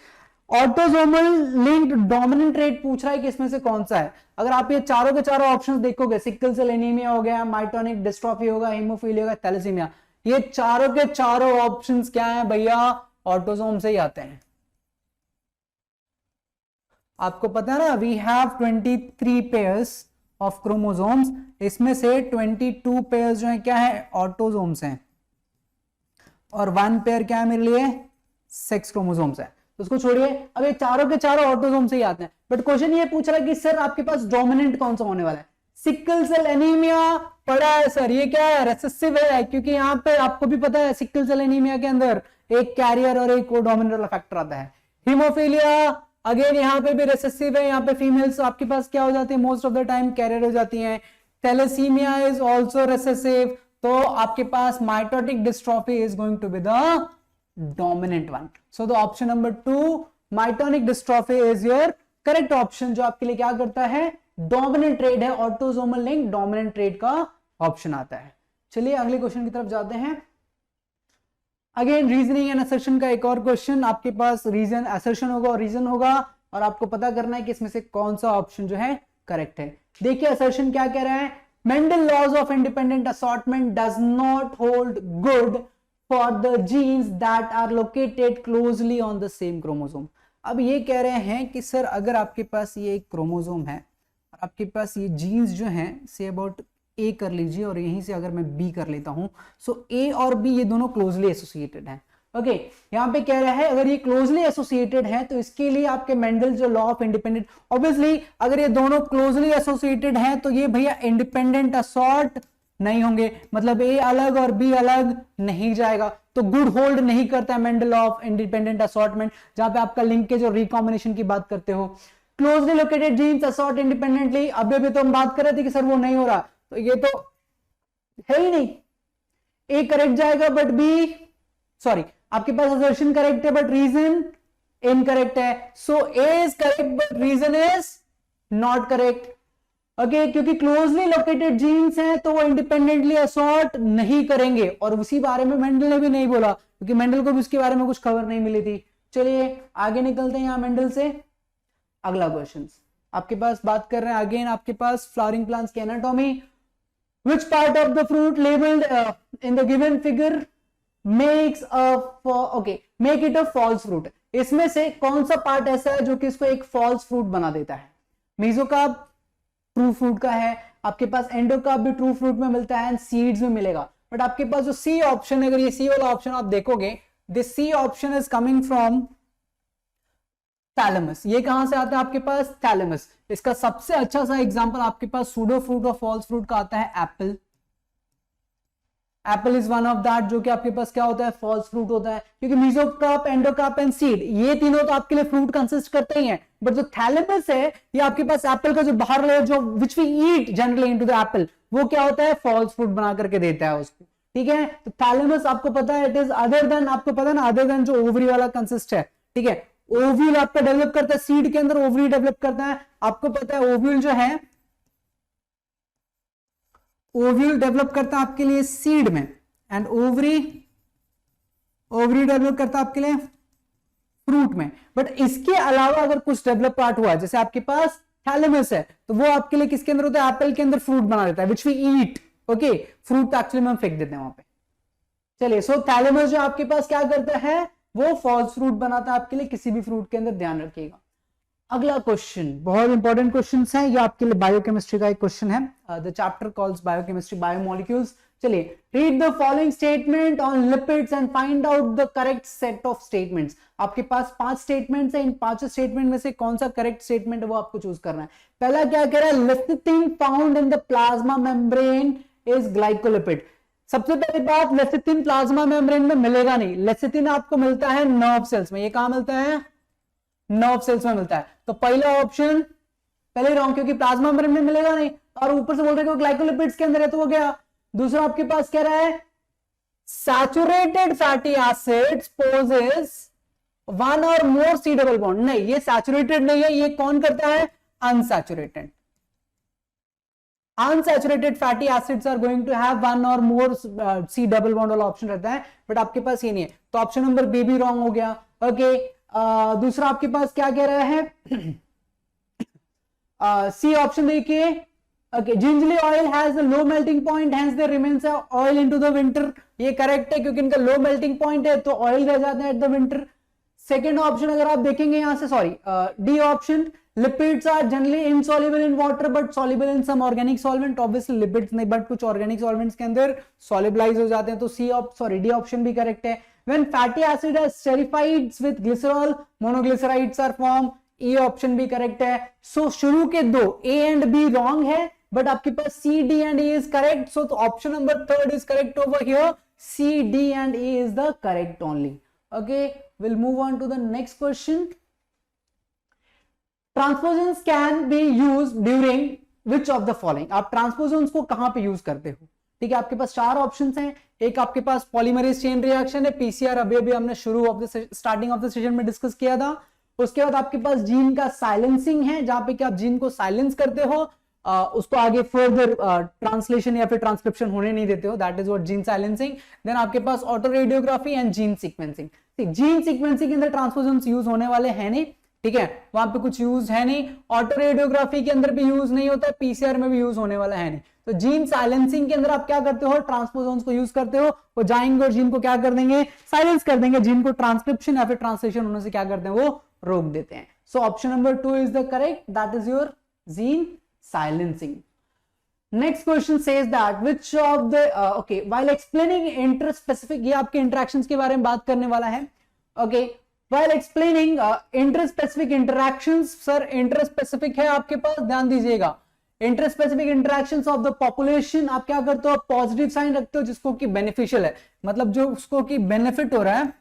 Autosomal linked dominant trait पूछ रहा है कि इसमें से कौन सा है। अगर आप ये चारों के चारों ऑप्शंस देखोगे, सिकल सेल एनीमिया हो गया, माइटोनिक डिस्ट्रॉफी होगा, हेमोफीलिया होगा, थैलेसीमिया, ये चारों के चारों ऑप्शंस क्या हैं भैया, ऑटोसोम से ही आते हैं। आपको पता है ना, we have 23 pairs of chromosomes, इसमें से 22 पेयर्स जो है क्या है, ऑटोसोम्स हैं, और 1 पेयर क्या है मेरे लिए, सेक्स क्रोमोसोम्स है। तो उसको छोड़िए, अब ये चारों के चारों ऑटोसोम से ही आते हैं। बट क्वेश्चन ये पूछ रहा है कि सर आपके पास डोमिनेंट कौन सा होने वाला है। सिकल सेल एनीमिया पड़ा है सर, ये क्या है, रेसेसिव है, क्योंकि यहाँ पे आपको भी पता है सिकल सेल एनीमिया के अंदर एक कैरियर और एक डोमिनेंट वाला फैक्टर आता है। हीमोफीलिया अगेन यहाँ पे भी रेसेसिव है, यहाँ पे फीमेल्स आपके पास क्या हो जाती है, most of the time carrier हो जाती है। थैलेसीमिया इज ऑल्सो रेसेसिव, तो आपके पास myotonic dystrophy is going to be the dominant one. So the option number 2 myotonic dystrophy is your correct option, जो आपके लिए क्या करता है, dominant trait है, autosomal link dominant trait का ऑप्शन आता है। चलिए अगले क्वेश्चन की तरफ जाते हैं। अगेन रीजनिंग एंड असर्शन का एक और क्वेश्चन, आपके पास रीजन असर्शन होगा और रीजन होगा। और आपको पता करना है कि इसमें से कौन सा ऑप्शन जो है करेक्ट है। देखिए असर्शन क्या कह रहा है, Mendel laws of independent assortment does not hold good for the genes that are located closely on the same chromosome. अब ये कह रहे हैं कि सर अगर आपके पास ये एक क्रोमोसोम है और आपके पास ये जीन्स जो हैं से अबाउट ए कर लीजिए और यहीं से अगर मैं बी कर लेता हूं, सो ए और बी ये दोनों क्लोजली एसोसिएटेड हैं। ओके यहां पे कह रहा है अगर ये क्लोजली एसोसिएटेड है तो इसके लिए आपके मेंडल जो लॉ ऑफ इंडिपेंडेंट, ऑब्वियसली अगर ये दोनों क्लोजली एसोसिएटेड हैं तो ये भैया इंडिपेंडेंट असॉर्ट नहीं होंगे, मतलब ए अलग और बी अलग नहीं जाएगा, तो गुड होल्ड नहीं करता है Mendel law of independent assortment, जहां पे आपका लिंकेज और रिकॉम्बिनेशन की बात करते हो। Closely located genes assort independently, अभी भी तो हम बात कर रहे थे कि सर वो नहीं हो रहा, तो ये तो है ही नहीं, ए करेक्ट जाएगा बट बी, सॉरी आपके पास असर्शन करेक्ट है बट रीजन इनकरेक्ट है, so A is correct but reason is not correct. Okay क्योंकि क्लोजली लोकेटेड जीन्स हैं तो वो इंडिपेंडेंटली असॉर्ट नहीं करेंगे, और उसी बारे में मेंडल ने भी नहीं बोला क्योंकि मेंडल को भी उसके बारे में कुछ खबर नहीं मिली थी। चलिए आगे निकलते हैं यहां मेंडल से। अगला क्वेश्चन आपके पास बात कर रहे हैं अगेन आपके पास फ्लावरिंग प्लांट्स की anatomy. Which part of the fruit labeled in the given figure makes make it a false fruit? इसमें से कौन सा पार्ट ऐसा है जो कि इसको एक फॉल्स फ्रूट बना देता है? मेसोकार्प ट्रू फ्रूट का है, आपके पास एंडोकार्प भी ट्रू फ्रूट में मिलता है एंड सीड्स में मिलेगा, बट आपके पास जो सी ऑप्शन है, अगर ये सी वाला ऑप्शन आप देखोगे, this C option is coming from thalamus. ये कहां से आता है आपके पास? थैलेमस। इसका सबसे अच्छा सा एग्जांपल आपके पास सूडो फ्रूट और फॉल्स फ्रूट का आता है Apple. Apple is one of that जो कि आपके पास क्या होता है? फॉल्स फ्रूट होता है, क्योंकि मेसोकार्प, एंडोकार्प एंड सीड ये तीनों तो आपके लिए फ्रूट कंसिस्ट करते ही हैं, बट जो थैलेमस है ये आपके पास एप्पल का जो बाहर लेयर जो which we eat generally into the apple, वो क्या होता है? फॉल्स फ्रूट बना करके देता है उसको। ठीक है, तो थैलेमस आपको पता है इट इज अदर देन, आपको पता है ना, अदर देन जो ओवरी वाला कंसिस्ट है। ठीक है, ओव्यूल आपका डेवलप करता है, सीड के अंदर ओवरी डेवलप करता है, आपको पता है ओव्यूल जो है ओव्यूल डेवलप करता है आपके लिए सीड में, एंड ओवरी डेवलप करता है आपके लिए फ्रूट में। बट इसके अलावा अगर कुछ डेवलप पार्ट हुआ, जैसे आपके पास थैलेमस है, तो वो आपके लिए किसके अंदर होता है? एप्पल के अंदर फ्रूट बना देता है, which we eat. Okay, fruit actually में हम फेंक देते हैं वहां पे। चलिए, सो थैलेमस जो आपके पास क्या करता है? वो फॉल्स फ्रूट बनाता है आपके लिए किसी भी फ्रूट के अंदर, ध्यान रखिएगा। अगला क्वेश्चन बहुत इंपॉर्टेंट क्वेश्चन है, ये आपके लिए बायोकेमिस्ट्री का एक क्वेश्चन है। The chapter calls biochemistry, biomolecules. चलिए, read the following statement on lipids and find out the correct set of statements. आपके पास 5 स्टेटमेंट्स हैं, इन 5 स्टेटमेंट में से कौन सा करेक्ट स्टेटमेंट है वो आपको चूज करना है। पहला क्या कह रहा है? Lecithin found in the plasma membrane is glycolipid. सबसे पहली बात, लेसिथिन प्लाज्मा मेम्ब्रेन में मिलेगा नहीं, लेसिथिन आपको मिलता है नर्व सेल्स में। ये कहां मिलता है? नर्व सेल्स में मिलता है। तो पहला ऑप्शन पहले रॉन्ग, क्योंकि प्लाज्मा मेम्ब्रेन में मिलेगा नहीं, और ऊपर से बोल रहे हैं ग्लाइकोलिपिड्स के अंदर है, तो वो गया। दूसरा आपके पास कह रहा है saturated fatty acids possess one or more C double bond. नहीं, ये सैचुरेटेड नहीं है, ये कौन करता है? Unsaturated. Unsaturated fatty acids are going to have one or more C double bond वाला ऑप्शन रहता है, बट आपके पास ये नहीं है, तो ऑप्शन नंबर बी भी रॉन्ग हो गया। ओके, दूसरा आपके पास क्या कह रहा है? सी ऑप्शन देखिए। Okay, gingelly oil has low melting point hence they remains oil into the winter. ये करेक्ट है, क्योंकि इनका लो मेल्टिंग पॉइंट है तो ऑयल रह जाते हैं at the winter. Second option अगर आप देखेंगे यहां से, sorry, D option, lipids are generally insoluble in water but soluble in some organic solvent। obviously lipids नहीं, बट कुछ organic solvents के अंदर solubilize हो जाते हैं, तो डी ऑप्शन भी करेक्ट है। when fatty acid is esterified with glycerol monoglycerides are formed, A option भी करेक्ट है। सो शुरू के दो ए एंड बी रॉन्ग है, बट आपके पास C, D and A is correct, so option number third is correct over here, C, D and A is the correct only. Okay, will move on to the next question. Transposons can be use during which of the following. आप transposons को कहां पे use करते हो? ठीक है, आपके पास 4 options हैं। एक आपके पास पॉलीमरेज चेन रिएक्शन है, पीसीआर अभी हमने शुरू of the starting of the session में डिस्कस किया था। उसके बाद आपके पास जीन का साइलेंसिंग है, जहां पे कि आप जीन को साइलेंस करते हो, उसको आगे फर्दर ट्रांसलेशन या फिर ट्रांसक्रिप्शन होने नहीं देते हो, that is what gene silencing. Then आपके पास autoradiography and gene sequencing. Gene sequencing के अंदर ट्रांसपोजन्स यूज होने वाले हैं नहीं, ठीक है, वहां पे कुछ यूज है नहीं, ऑटो रेडियोग्राफी के अंदर भी यूज नहीं होता, पीसीआर में भी यूज होने वाला है नहीं। तो जीन साइलेंसिंग के अंदर आप क्या करते हो, ट्रांसपोजोन्स को यूज करते हो, वो जाएंगे और जीन को क्या कर देंगे, साइलेंस कर देंगे, जीन को ट्रांसक्रिप्शन या फिर ट्रांसलेशन होने से क्या करते हैं, वो रोक देते हैं। सो option number 2 is the correct, that is your gene silencing. Next question says that which of the okay while explaining interspecific, ये आपके interactions के बारे में बात करने वाला है। okay while explaining interspecific interactions, sir interspecific है आपके पास, ध्यान दीजिएगा, interspecific interactions of the population आप क्या करते हो, पॉजिटिव साइन रखते हो जिसको कि बेनिफिशियल है, मतलब जो उसको कि बेनिफिट हो रहा है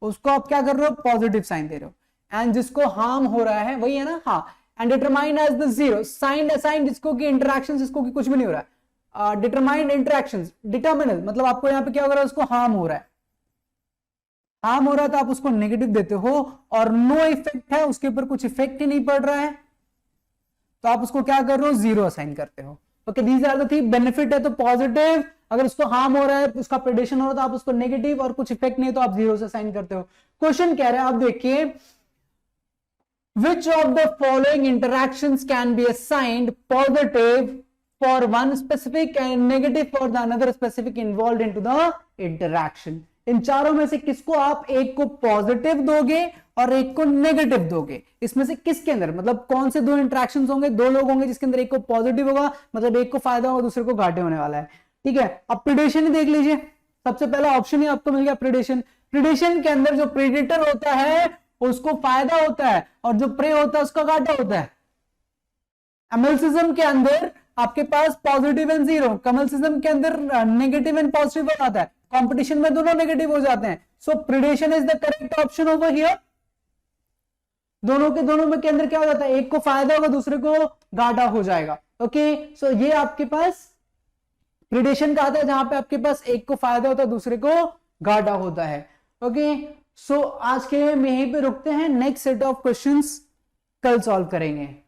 उसको आप क्या कर रहे हो, पॉजिटिव साइन दे रहे हो, एंड जिसको हार्म हो रहा है वही है ना, हाँ, and determine as the zero sign assign जिसको कि इंटरैक्शन, जिसको कि कुछ भी नहीं हो रहा है, डिटरमाइंड इंटरैक्शंस, डिटर्मिनल मतलब आपको यहाँ पे क्या हो रहा है, उसको हार्म हो रहा है, हार्म हो रहा है तो आप उसको नेगेटिव देते हो, और नो इफेक्ट है, उसके ऊपर कुछ इफेक्ट ही नहीं पड़ रहा है तो आप उसको क्या कर रहे हो, जीरो असाइन करते हो। Okay, these are the thing, benefit है तो पॉजिटिव, अगर उसको हार्म हो रहा है, उसका प्रेडिशन हो रहा है तो आप उसको नेगेटिव, और कुछ इफेक्ट नहीं तो आप जीरो से असाइन करते हो। क्वेश्चन कह रहा है, आप देखिए, which of the following interactions can be assigned positive for one specific and negative for the another specific involved into the interaction? इन चारों में से किसको आप एक को पॉजिटिव दोगे और एक को नेगेटिव दोगे, इसमें से किसके अंदर, मतलब कौन से दो इंटरेक्शंस होंगे, दो लोग होंगे जिसके अंदर एक को पॉजिटिव होगा, मतलब एक को फायदा होगा, दूसरे को घाटे होने वाला है। ठीक है, अब प्रेडेशन ही देख लीजिए, सबसे पहला ऑप्शन ही आपको मिल गया प्रेडेशन। प्रेडेशन के अंदर जो प्रेडेटर होता है उसको फायदा होता है और जो प्रे होता है उसका घाटा होता है। एमल्सिज्म के अंदर आपके पास पॉजिटिव एंड जीरो, कमल्सिज्म के अंदर नेगेटिव एंड पॉजिटिव आता है, कंपटीशन में दोनों नेगेटिव हो जाते हैं। So predation is the correct option over here. दोनों के दोनों में के अंदर क्या हो जाता है, एक को फायदा होगा दूसरे को घाटा हो जाएगा। ओके, सो ये आपके पास प्रेडेशन का आता है जहां पे आपके पास एक को फायदा होता है दूसरे को घाटा होता है। ओके, सो आज के में यहीं पे रुकते हैं, नेक्स्ट सेट ऑफ क्वेश्चंस कल सॉल्व करेंगे।